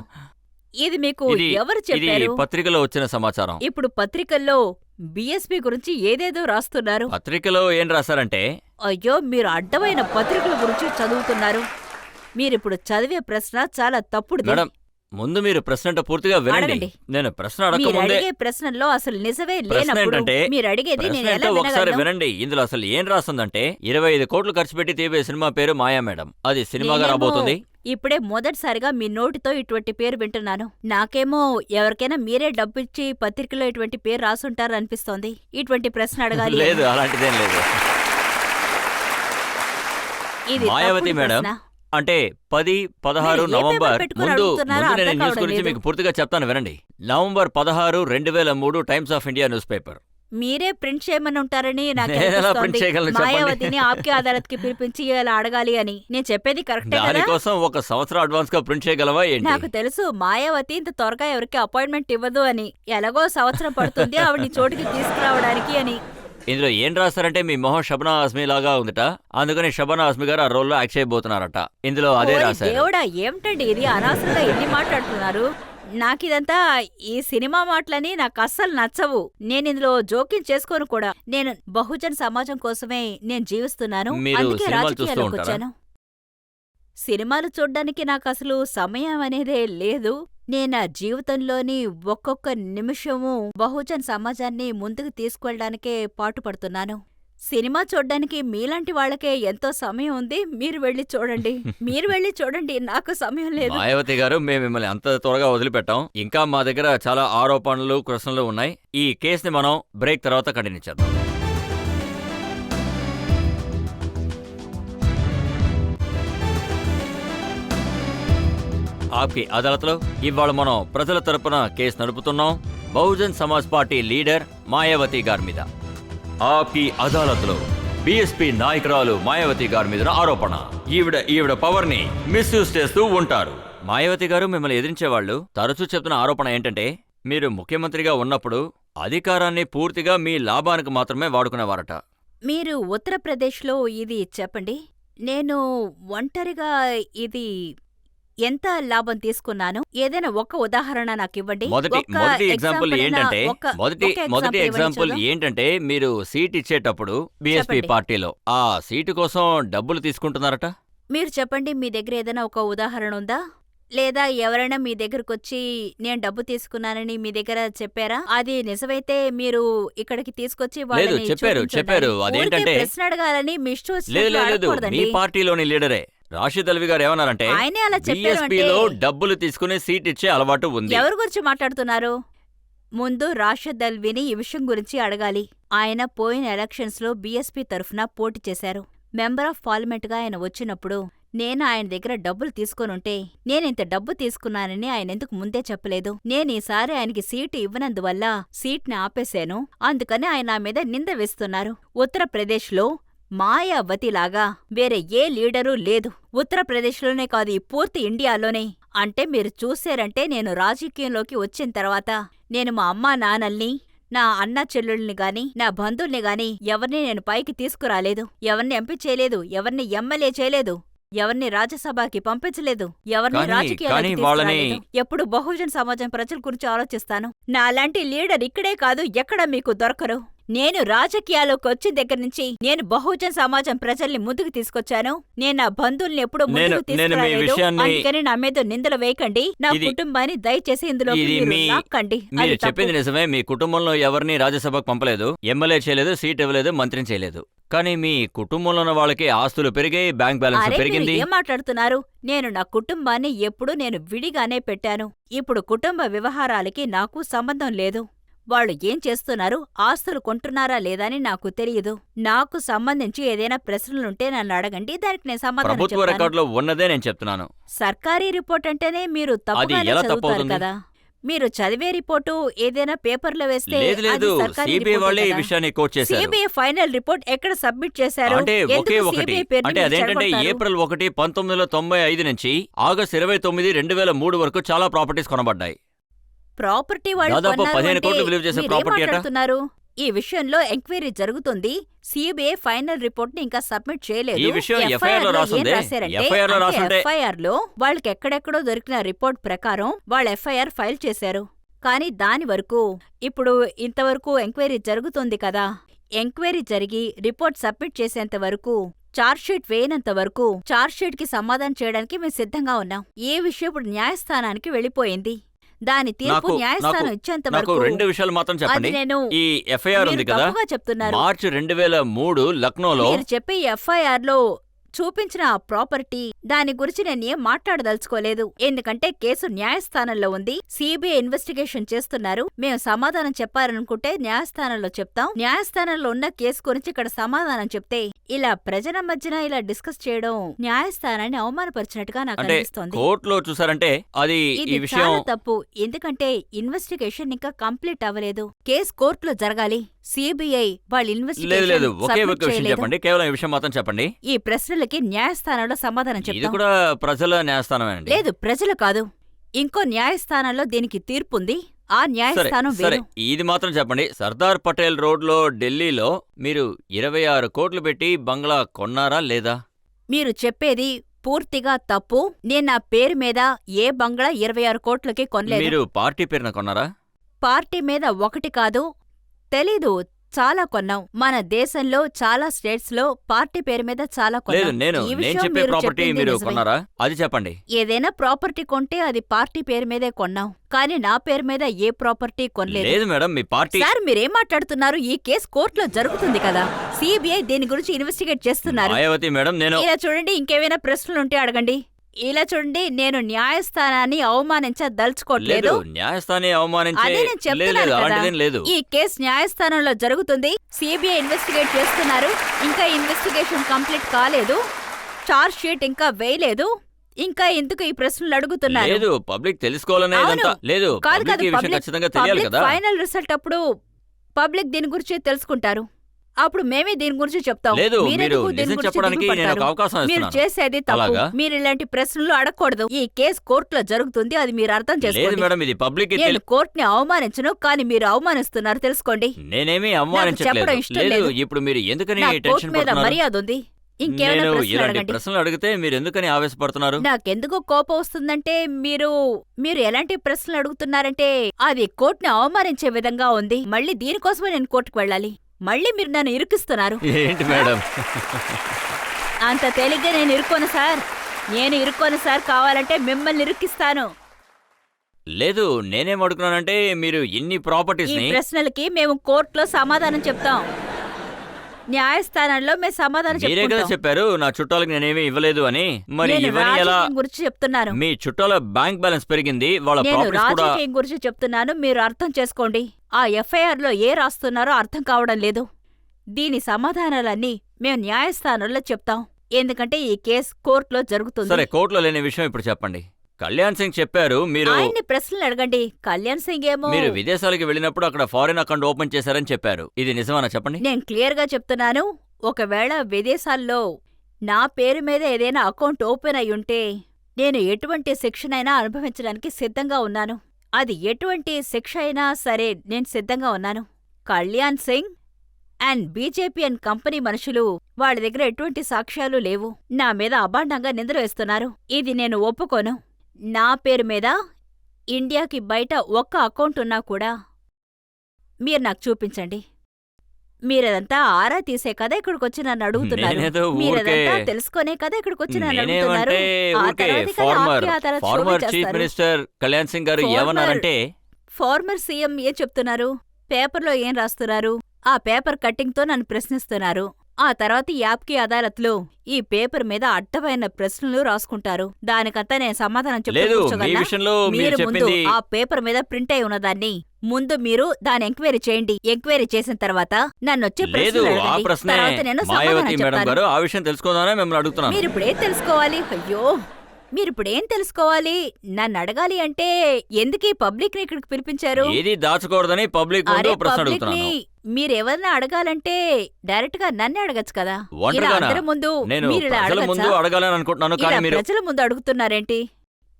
ఇది మీకు ఎవరు ఇది చెప్పారు? పత్రికలో వచ్చిన సమాచారం. ఇప్పుడు పత్రికల్లో బీఎస్పీ గురించి ఏదేదో రాస్తున్నారు. పత్రికలో ఏం రాశారంటే అయ్యో, మీరు అడ్డమైన పత్రికల గురించి చదువుతున్నారు. మీరిప్పుడు చదివే ప్రశ్న చాలా తప్పుడుది. మేడం, ముందు మీరు ప్రశ్న పూర్తిగా వినండి. అడగండి. నేను ప్రశ్న మీరు అడగకముందే అడిగే ప్రశ్నల్లో అసలు నిజమే ప్రశ్న లేనప్పుడు ఏంటంటే మీరు అడిగేది ప్రశ్న నేను ఎలా ఏంటో ఒకసారి వినగలను? వినండి. ఇందులో అసలు ఏం రాస్తుందంటే 25 కోట్లు ఖర్చు పెట్టి తీపే సినిమా పేరు మాయా మేడం. అది సినిమాగా నేనేమో రాబోతుంది. ఇప్పుడే మొదటిసారిగా మీ నోటితో ఇటువంటి పేరు వింటున్నాను. నాకేమో ఎవరికైనా మీరే డబ్బిచ్చి పత్రికలో ఇటువంటి పేరు రాసుంటారనిపిస్తోంది. ఇటువంటి ప్రశ్న అడగాలి. లేదు, అలాంటిదేం లేదు. ఇది మాయావతి తప్పుడు మేడం, ప్రశ్న. అంటే 10, 16 మీరు ఏ నవంబర్ పేపర్ పెట్టుకుని ముందు అడుగుతున్నారో నేను అర్థం న్యూస్ కావడం గురించి లేదు. మీకు పూర్తిగా చెప్తాను వినండి. November 16, 2003 times of India news paper. మీరే ప్రింట్ చేయమని ఉంటారని నాకు నేను ఎలా అనిపిస్తోంది. ప్రింట్ చేయగలను చెప్పండి. మాయావతిని ఆప్కే అదాలత్కి పిలిపించి ఇలా అడగాలి అని. నేను చెప్పేది కరెక్టే కదా? దానికోసం 1 సంవత్సరం అడ్వాన్స్ గా ప్రింట్ చేయగలవా ఏంటి? నాకు తెలుసు మాయావతి ఇంత త్వరగా ఎవరికి అపాయింట్మెంట్ ఇవ్వదు అని. ఎలాగో సంవత్సరం పడుతుంది ఆవిడ్ని చోటుకి తీసుకురావడానికి అని. ఇందులో ఏం రాస్తారంటే మీ మొహం షబనా ఆజ్మీ లాగా ఉందట, అందుకని షబనా ఆజ్మీ గారు ఆ రోల్లో యాక్ట్ చేయబోతున్నారట. ఇందులో అదే ఓరి రాశారు. దేవుడా, ఏమిటండి ఇది? అనవసరంగా ఎన్ని మాట్లాడుతున్నారు. నాకిదంతా ఈ సినిమా మాటలని నాకు అస్సలు నచ్చవు. నేను ఇందులో జోక్యం చేసుకోను కూడా. నేను బహుజన్ సమాజం కోసమే నేను జీవిస్తున్నాను. మీరు అందుకే సినిమాలు చూస్తూ రాజకీయాల్లోకి ఉంటారా? వచ్చాను. సినిమాలు చూడ్డానికి నాకు అసలు సమయం అనేదే లేదు. నేనా జీవితంలోని ఒక్కొక్క నిమిషము బహుజన్ సమాజాన్ని ముందుకు తీసుకువెళ్ళడానికే పాటుపడుతున్నాను. సినిమా చూడ్డానికి మీలాంటి వాళ్ళకే ఎంతో సమయం ఉంది. మీరు వెళ్ళి చూడండి. మీరు వెళ్ళి చూడండి, నాకు సమయం లేదు. మాయావతి గారు, మేము మిమ్మల్ని అంత త్వరగా వదిలిపెట్టాం. ఇంకా మా దగ్గర చాలా ఆరోపణలు, ప్రశ్నలు ఉన్నాయి. ఈ కేసుని మనం బ్రేక్ తర్వాత కంటిన్యూ చేద్దాం. ఆప్కి అదాలత్లో ఇవాళ మనం ప్రజల తరపున కేసు నడుపుతున్నాం బహుజన్ సమాజ్ పార్టీ లీడర్ మాయావతి గారి మీద. ఆప్కి అదాలత్లో బీఎస్పీ నాయకురాలు మాయావతి గారి మీద ఆరోపణ. ఈవిడ పవర్ ని మిస్యూజ్ చేస్తూ ఉంటారు. మాయావతి గారు మిమ్మల్ని ఎదిరించేవాళ్ళు తరచూ చెప్తున్న ఆరోపణ ఏంటంటే మీరు ముఖ్యమంత్రిగా ఉన్నప్పుడు అధికారాన్ని పూర్తిగా మీ లాభానికి మాత్రమే వాడుకునేవారట. మీరు ఉత్తరప్రదేశ్లో ఇది చెప్పండి. నేను ఒంటరిగా ఇది ఎంత లాభం తీసుకున్నాను? ఏదైనా ఒక ఉదాహరణ నాకు ఇవ్వండి. మొదటి ఎగ్జాంపుల్ ఏంటంటే మొదటి ఎగ్జాంపుల్ చాలు. ఏంటంటే మీరు సీట్ ఇచ్చేటప్పుడు బీఎస్పీ చెప్పండి. పార్టీలో ఆ సీటు కోసం డబ్బులు తీసుకుంటున్నారట. మీరు చెప్పండి, మీ దగ్గర ఏదైనా ఒక ఉదాహరణ ఉందా? లేదా ఎవరైనా మీ దగ్గరకొచ్చి నేను డబ్బు తీసుకున్నానని మీ దగ్గర చెప్పారా? అది నిజమైతే మీరు ఇక్కడికి తీసుకొచ్చి వాళ్ళని చెప్పారు. చూపించుండాలి. అదేంటంటే ఊరికే ప్రశ్న అడగాలని మీ ఇష్టం లేదు వచ్చినట్లు లేదు మీ అడగకూడదండి. పార్టీలోని లీడరే రాషిద్ అల్వి గారు ఏమన్నారంటే ఆయనే అలా చెప్పారు బీఎస్పీలో అంటే డబ్బులు తీసుకుని సీట్ ఇచ్చే అలవాటు ఉంది. ఎవరి గురించి మాట్లాడుతున్నారు? ముందు రాషద్ అల్విని ఈ విషయం గురించి అడగాలి. ఆయన పోయిన ఎలక్షన్స్లో బీఎస్పీ తరఫున పోటీ చేశారు. మెంబర్ ఆఫ్ పార్లమెంట్గా ఆయన వచ్చినప్పుడు నేను ఆయన దగ్గర డబ్బులు తీసుకొనుంటే నేనింత డబ్బు తీసుకున్నానని ఆయన ఎందుకు ముందే చెప్పలేదు? నేనీసారి ఆయనకి సీటు ఇవ్వనందువల్ల సీట్ని ఆపేశాను. అందుకని ఆయన నా మీద నింద వేస్తున్నారు. ఉత్తరప్రదేశ్లో మాయావతిలాగా వేరే ఏ లీడరూ లేదు. ఉత్తరప్రదేశ్లోనే కాదు, ఈ పూర్తి ఇండియాలోనే. అంటే మీరు చూశారంటే నేను రాజకీయంలోకి వచ్చిన తర్వాత నేను మా అమ్మా నాన్నల్ని, నా అన్నా చెల్లెళ్ళని గాని, నా బంధువుల్ని గాని ఎవరిని నేను పైకి తీసుకురాలేదు. ఎవరిని ఎంపీ చేయలేదు, ఎవరిని ఎమ్మెల్యే చేయలేదు, ఎవరిని రాజ్యసభకి పంపించలేదు, ఎవరిని రాజకీయాలకి తీసుకురాలేదు. ఎప్పుడు బహుజన్ సమాజం ప్రజల గురించి ఆలోచిస్తాను. నాలాంటి లీడర్ ఇక్కడే కాదు, ఎక్కడ మీకు దొరకరు. నేను రాజకీయాల్లోకి వచ్చిన దగ్గర నుంచి నేను బహుజన్ సమాజం ప్రజల్ని ముందుకు తీసుకొచ్చాను. నేను నా బంధువుల్ని ఎప్పుడు ముందుకు తీసుకురాలేదు. అందుకని నా మీద నిందలు వేయకండి. నా కుటుంబాన్ని దయచేసి ఇందులో లాక్కండి. మీరు చెప్పింది నిజమే. మీ కుటుంబంలో ఎవరిని రాజ్యసభకు పంపలేదు, ఎమ్మెల్యే చేయలేదు, సీట్ ఇవ్వలేదు, మంత్రిని చేయలేదు. కానీ మీ కుటుంబంలో ఉన్న వాళ్ళకి ఆస్తులు పెరిగాయి, బ్యాంక్ బ్యాలెన్స్ పెరిగింది. ఏం మాట్లాడుతున్నారు? నేను నా కుటుంబాన్ని ఎప్పుడు నేను విడిగానే పెట్టాను. ఇప్పుడు కుటుంబ వ్యవహారాలకి నాకు సంబంధం లేదు. వాళ్ళు ఏం చేస్తున్నారు, ఆస్తులు కొంటున్నారా లేదా అని నాకు తెలియదు. నాకు సంబంధించి ఏదైనా ప్రశ్నలుంటే నన్ను అడగండి, దానికి నేను సమాధానం ప్రభుత్వ చెప్తాను. రికార్డులో ఉన్నదే నేను చెప్తున్నాను. సర్కారీ రిపోర్ట్ అంటేనే మీరు తప్పుగానే ఎలా చదువుతారు తప్పవుతుంది? కదా. మీరు చదివే రిపోర్టు ఏదైనా పేపర్లో వేస్తే లేదు అది సర్కారీ సిబిఐ రిపోర్టే వాళ్ళే ఈ కదా. విషయాన్ని కోట్ చేశారు. సిబిఐ ఫైనల్ రిపోర్ట్ ఎక్కడ సబ్మిట్ చేశారు? అంటే ఎందుకు ఒకే ఒకటి సిబిఐ పేరుని అంటే మీరు అదేంటంటే చెడగొడతారు? ఏప్రిల్ 1, 1995 నుంచి ఆగస్టు 29, 2003 వరకు చాలా ప్రాపర్టీస్ కొనబడ్డాయి. ప్రాపర్టీ వాళ్ళు దాదాపు కొన్నారు 15 అంటే కోట్లు విలువ చేసే మీరేం ప్రాపర్టీ అట. మాట్లాడుతున్నారు? ఈ విషయంలో ఎంక్వైరీ జరుగుతుంది. సిబిఐ ఫైనల్ రిపోర్ట్ ని ఇంకా సబ్మిట్ చేయలేదు. ఈ విషయం FIR లో రాసుందే. FIR లో రాసుంటే ఎఫ్ఐఆర్ లో వాళ్ళకి ఎక్కడెక్కడో దొరికిన రిపోర్ట్ ప్రకారం వాళ్ళు ఎఫ్ఐఆర్ ఫైల్ చేశారు. కానీ దాని వరకు ఇప్పుడు ఇంతవరకు ఎంక్వైరీ జరుగుతుంది కదా. ఎంక్వైరీ జరిగి రిపోర్ట్ సబ్మిట్ చేసేంత వరకు, చార్జ్షీట్ వేయనంత వరకు చార్జ్షీట్ కి సమాధానం చేయడానికి మేము సిద్ధంగా ఉన్నాం. ఏ విషయం ఇప్పుడు న్యాయస్థానానికి వెళ్ళిపోయింది. దాని తీర్పు న్యాయస్థానం ఇచ్చేంత నాకు వరకు 2 విషయాలు మాత్రం చెప్పండి. నేను ఈ ఎఫ్ఐఆర్ ఉంది కదా, తప్పుగా చెప్తున్నారు. మార్చి 2003 లక్నోలో మీరు చెప్పే ఎఫ్ఐఆర్ లో చూపించిన ఆ ప్రాపర్టీ దాని గురించి నేను ఏం మాట్లాడదలుచుకోలేదు. ఎందుకంటే కేసు న్యాయస్థానంలో ఉంది. సిబిఐ ఇన్వెస్టిగేషన్ చేస్తున్నారు. మేము సమాధానం చెప్పాలనుకుంటే న్యాయస్థానంలో చెప్తాం. న్యాయస్థానంలో ఉన్న కేసు గురించి ఇక్కడ సమాధానం చెప్తే ఇలా ప్రజల మధ్యన ఇలా డిస్కస్ చేయడం న్యాయస్థానాన్ని అవమానపరిచినట్టుగా నాకు అంటే అనిపిస్తోంది. కోర్టులో చూసారంటే అది ఈ ఇది విషయం చాలా తప్పు. ఎందుకంటే ఇన్వెస్టిగేషన్ ఇంకా కంప్లీట్ అవ్వలేదు. కేసు కోర్టులో జరగాలి. సిబిఐ వాళ్ళ లేదు ఇన్వెస్టిగేషన్ ఒకే సబ్మిట్ ఒక విషయం చేయలేదు. చెప్పండి, కేవలం ఈ విషయం మాత్రం చెప్పండి. ఈ ప్రశ్నలకి న్యాయస్థానంలో సమాధానం ఇది చెప్తాం. కూడా ప్రజల న్యాయస్థానమే అండి. లేదు, ప్రజలు కాదు, ఇంకో న్యాయస్థానంలో దీనికి తీర్పుంది. ఆ సరే న్యాయస్థానం సరే వేరు. ఇది మాత్రం చెప్పండి. సర్దార్ పటేల్ రోడ్లో ఢిల్లీలో మీరు 26 కోట్లు పెట్టి బంగ్లా కొన్నారా లేదా? మీరు చెప్పేది పూర్తిగా తప్పు. నేను నా పేరు మీద ఏ బంగ్లా 26 కోట్లకి కొనలేదు. మీరు పార్టీ పేరున కొన్నారా? పార్టీ మీద ఒకటి కాదు, తెలీదు, చాలా కొన్నాం. మన దేశంలో చాలా స్టేట్స్ లో పార్టీ పేరు మీద చాలా లేదు కొన్నాం. నేను ఈ నేను విషయం చెప్పే మీరు ప్రాపర్టీ చెప్పింది మీరు నిజమే. కొన్నారా అది చెప్పండి. ఏదైనా ప్రాపర్టీ కొంటే అది పార్టీ పేరు మీదే కొన్నాం. కానీ నా పేరు మీద ఏ ప్రాపర్టీ కొనలేదు. లేదు మేడం మీ పార్టీ సార్, మీరేం మాట్లాడుతున్నారు? ఈ కేసు కోర్టులో జరుగుతుంది కదా. సిబిఐ దీని గురించి ఇన్వెస్టిగేట్ చేస్తున్నారు. మాయావతి మేడం నేను ఇలా చూడండి, ఇంకేమైనా ప్రశ్నలుంటే అడగండి. ఇలా చూడండి, నేను న్యాయస్థానాన్ని అవమానించదలుచుకోవట్లేదు. లేదు న్యాయస్థానాన్ని అవమానించే అదే నేను లేదు చెప్తున్నాను లేదు కదా. అలాంటిదేం లేదు. ఈ కేసు న్యాయస్థానంలో జరుగుతుంది. సిబిఐ ఇన్వెస్టిగేట్ చేస్తున్నారు. ఇంకా ఇన్వెస్టిగేషన్ కంప్లీట్ కాలేదు. చార్జ్ షీట్ ఇంకా వేయలేదు. ఇంకా ఎందుకు ఈ ప్రశ్నలు అడుగుతున్నారు? లేదు పబ్లిక్ తెలుసుకోవాలనే అవును. ఇదంతా. లేదు కాదు పబ్లిక్ ఈ విషయం పబ్లిక్ ఖచ్చితంగా తెలియాలి కదా. ఫైనల్ రిజల్ట్ అప్పుడు పబ్లిక్ దీని గురించి తెలుసుకుంటారు. అప్పుడు మేమే దీని గురించి చెప్తాం. లేదు, మీరెందుకు మీరు దీని నిజం గురించి చెప్పడానికి దిగులు నేను ఒక పడతారు? అవకాశం మీరు ఇస్తున్నాను. చేసేది తప్పు. అలాగా? మీరు ఇలాంటి ప్రశ్నలు అడగకూడదు. ఈ కేసు కోర్టులో జరుగుతుంది, అది మీరు అర్థం లేదు చేసుకోండి. మేడం, ఇది పబ్లిక్ నేను కోర్టుని అవమానించను, కానీ మీరు అవమానిస్తున్నారు, తెలుసుకోండి. నేనేమీ చెప్పడం అవమానించట్లేదు. ఇష్టం లేదు, లేదు. ఇప్పుడు మీరు ఎందుకని నా కోర్టు టెన్షన్ మీద పడుతున్నారు? మర్యాద ఉంది. ఇంకేమైనా నేను ప్రశ్నలు ఇలాంటి అడగండి. ప్రశ్నలు అడిగితే మీరు ఎందుకని ఆవేశపడుతున్నారు? నాకెందుకు కోపం వస్తుందంటే మీరు ఎలాంటి ప్రశ్నలు అడుగుతున్నారంటే అది కోర్టుని అవమానించే విధంగా ఉంది. మళ్ళీ దీనికోసమే నేను కోర్టుకు వెళ్ళాలి. మళ్ళీ మీరు నన్ను ఇరుకిస్తున్నారు. ఏంటి మేడం? అంత తేలిగ్గా నేను ఇరుక్కోను సార్. నేను ఇరుక్కోను సార్. కావాలంటే మిమ్మల్ని ఇరుక్కిస్తాను. లేదు, నేనేం అడుగుతున్నానంటే మీరు ఇన్ని ప్రాపర్టీస్ ఈ ని ప్రశ్నలకి మేము కోర్టులో సమాధానం చెప్తాం. న్యాయస్థానంలో మేము సమాధానం మీరే కదా చెప్పుకుంటాం. చెప్పారు నా చుట్టాలకు నేనేమీ ఇవ్వలేదు అని. మరి నేను ఇవన్నీ ఎలా? రాజకీయం గురించి చెప్తున్నాను. మీ చుట్టాల బ్యాంక్ బ్యాలెన్స్ పెరిగింది, వాళ్ళ నేను ప్రాపర్టీస్ కూడా. రాజకీయం గురించి చెప్తున్నాను, మీరు అర్థం చేసుకోండి. ఆ ఎఫ్ఐఆర్ లో ఏ రాస్తున్నారో అర్థం కావడం లేదు. దీని సమాధానాలన్నీ మేము న్యాయస్థానంలో చెప్తాం. ఎందుకంటే ఈ కేసు కోర్టులో జరుగుతుంది. సరే, కోర్టులో లేని విషయం ఇప్పుడు చెప్పండి. కళ్యాణ్ సింగ్ చెప్పారు మీరు ఆయన్ని ప్రశ్నలు అడగండి. కళ్యాణ్ సింగ్ ఏమో మీరు విదేశాలకు వెళ్ళినప్పుడు అక్కడ ఫారిన్ అకౌంట్ ఓపెన్ చేశారని చెప్పారు. ఇది నిజమేనా చెప్పండి. నేను క్లియర్ గా చెప్తున్నాను. ఒకవేళ విదేశాల్లో నా పేరు మీద ఏదైనా అకౌంట్ ఓపెన్ అయ్యుంటే నేను ఎటువంటి శిక్షనైనా అనుభవించడానికి సిద్ధంగా ఉన్నాను. అది ఎటువంటి శిక్ష అయినా సరే నేను సిద్ధంగా ఉన్నాను. Kalyan Singh and BJP and company మనుషులు వాళ్ళ దగ్గర ఎటువంటి సాక్ష్యాలు లేవు. నా మీద అభాండంగా నిందలు వేస్తున్నారు. ఇది నేను ఒప్పుకోను. నా పేరు మీద ఇండియాకి బయట ఒక్క అకౌంట్ ఉన్నా కూడా మీరు నాకు చూపించండి. మీరదంతా ఆరా తీసే కదా ఇక్కడికొచ్చి నన్ను అడుగుతున్నారు. నేనేదో మీరదంతా ఊరికే- తెలుసుకునే కదా ఇక్కడికొచ్చి నన్ను అడుగుతున్నారు. నేనేమంటే ఆ ఊరికే తర్వాతే కదా ఫార్మర్ ఆప్కి ఆ తర్వాత ఫార్మర్ చీఫ్ చూపించేస్తారు. మినిస్టర్ కళ్యాణ్ సింగ్ గారు ఫార్మర్ ఏమన్నారంటే ఫార్మర్ సీఎం ఏం చెప్తున్నారు? పేపర్లో ఏం రాస్తున్నారు? ఆ పేపర్ కట్టింగ్తో నన్ను ప్రశ్నిస్తున్నారు. ఆ తర్వాత ఈ యాప్కి అదాలత్లో ఈ పేపర్ మీద అడ్డమైన ప్రశ్నలు రాసుకుంటారు. దానికంతా నేను సమాధానం చెప్తూ లేదు, మీ కూర్చోగలనా? విషయంలో మీరు మీరు ముందు చెప్పింది ఆ పేపర్ మీద ప్రింట్ అయి ఉన్నదాన్ని ముందు మీరు దాని ఎంక్వైరీ చేయండి. ఎంక్వైరీ చేసిన తర్వాత నన్నొచ్చి లేదు, ప్రశ్నలు ఆ అడగండి. ప్రశ్నే తర్వాత నేను మాయావతి సమాధానం మేడం చెప్తాను. గారు ఆ విషయం తెలుసుకోదానే మిమ్మల్ని అడుగుతున్నాను. మీరిప్పుడేం తెలుసుకోవాలి? అయ్యో, మీరిప్పుడేం తెలుసుకోవాలి? నన్ను అడగాలి అంటే ఎందుకీ పబ్లిక్ ని ఇక్కడికి పిలిపించారు? ఏది దాచకూడదని పబ్లిక్ ముందు అరే, ప్రశ్న పబ్లిక్ ని అడుగుతున్నాను. మీరెవరిని అడగాలంటే డైరెక్ట్ గా నన్నే అడగచ్చు కదా. ఇలా ఒంటరిగానా? అందరి ముందు నేను మీరు ఇలా ప్రజల ముందు అడగచ్చా? అడగాలని అనుకుంటున్నాను, ఇలా కానీ మీరు ప్రజల ముందు అడుగుతున్నారేంటి?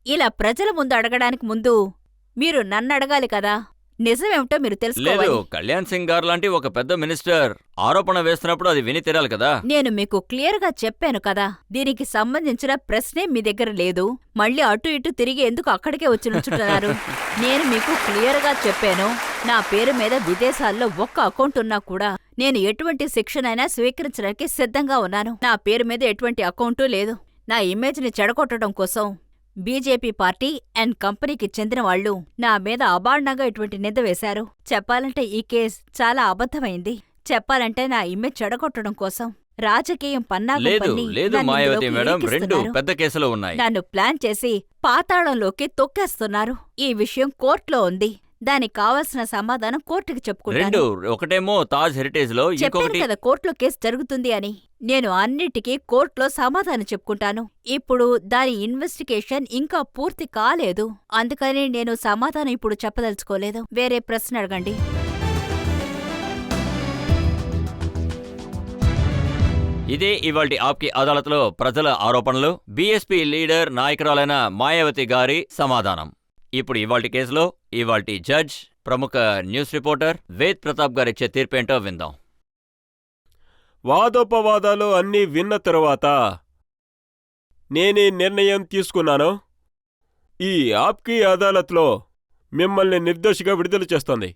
ఇలా ప్రజల ముందు అడగడానికి ముందు మీరు నన్ను అడగాలి కదా. నిజమేమిటో మీరు లేదు, తెలుసుకోవాలి. కళ్యాణ్ సింగ్ గారు లాంటి ఒక పెద్ద మినిస్టర్ ఆరోపణ వేస్తున్నప్పుడు అది విని తీరాలి కదా. నేను మీకు క్లియర్ గా చెప్పాను కదా, దీనికి సంబంధించిన ప్రశ్నే మీ దగ్గర లేదు. మళ్ళీ అటు ఇటు తిరిగి ఎందుకు అక్కడికే వచ్చి నుంచుంటున్నారు? నేను మీకు క్లియర్ గా చెప్పాను, నా పేరు మీద విదేశాల్లో ఒక్క అకౌంట్ ఉన్నా కూడా నేను ఎటువంటి శిక్షనైనా స్వీకరించడానికి సిద్ధంగా ఉన్నాను. నా పేరు మీద ఎటువంటి అకౌంటూ లేదు. నా ఇమేజ్ ని చెడగొట్టడం కోసం బీజేపీ పార్టీ అండ్ కంపెనీకి చెందిన వాళ్లు నా మీద అబాండంగా ఇటువంటి నింద వేశారు. చెప్పాలంటే ఈ కేస్ చాలా అబద్ధమైంది. చెప్పాలంటే నా ఇమేజ్ చెడగొట్టడం కోసం రాజకీయం పన్నాగం లేదు పన్ని లేదు నన్ను మాయావతి ఇందులోకి మేడం, రెండు ఇరికిస్తున్నారు. పెద్ద కేసులు ఉన్నాయి. నన్ను ప్లాన్ చేసి పాతాళంలోకి తొక్కేస్తున్నారు. ఈ విషయం కోర్టులో ఉంది. దానికి కావలసిన సమాధానం కోర్టుకి రెండు, చెప్పుకుంటాను. ఒకటేమో తాజ్ హెరిటేజ్ లో, చెప్పాను ఇంకొకటి కదా కోర్టులో కేసు జరుగుతుంది అని. నేను అన్నిటికీ కోర్టులో సమాధానం చెప్పుకుంటాను. ఇప్పుడు దాని ఇన్వెస్టిగేషన్ ఇంకా పూర్తి కాలేదు. అందుకని నేను సమాధానం ఇప్పుడు చెప్పదలుచుకోలేదు. వేరే ప్రశ్న అడగండి. ఇదే ఇవాల్టి ఆప్కి అదాలత్లో ప్రజల ఆరోపణలు, బీఎస్పీ లీడర్ నాయకురాలైన మాయావతి గారి సమాధానం. ఇప్పుడు ఇవాల్టి కేసులో ఇవాల్టి జడ్జ్, ప్రముఖ న్యూస్ రిపోర్టర్ వేద్ ప్రతాప్ గారిచ్చే తీర్పేంటో విందాం. వాదోపవాదాలు అన్నీ విన్న తరువాత నేనే నిర్ణయం తీసుకున్నాను. ఈ ఆప్కి అదాలత్లో మిమ్మల్ని నిర్దోషిగా విడుదల చేస్తోంది.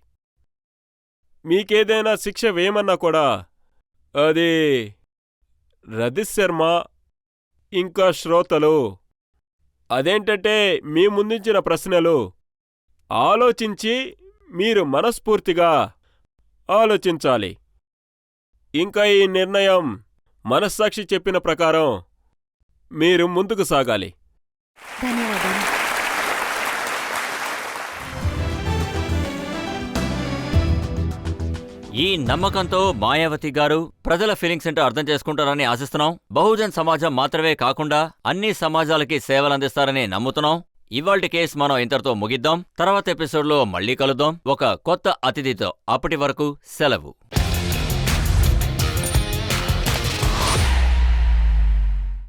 మీకేదైనా శిక్ష వేయమన్నా కూడా అది రజిత్ శర్మ ఇంకా శ్రోతలు అదేంటంటే మీ ముందుంచిన ప్రశ్నలు ఆలోచించి మీరు మనస్ఫూర్తిగా ఆలోచించాలి. ఇంకా ఈ నిర్ణయం మనస్సాక్షి చెప్పిన ప్రకారం మీరు ముందుకు సాగాలి. ధన్యవాదాలు. ఈ నమ్మకంతో మాయావతి గారు ప్రజల ఫీలింగ్స్ ఏంటో అర్థం చేసుకుంటారని ఆశిస్తున్నాం. బహుజన్ సమాజం మాత్రమే కాకుండా అన్ని సమాజాలకి సేవలందిస్తారని నమ్ముతున్నాం. ఇవాల్టి కేసు మనం ఇంతటితో ముగిద్దాం. తర్వాత ఎపిసోడ్లో మళ్ళీ కలుద్దాం ఒక కొత్త అతిథితో. అప్పటి వరకు సెలవు.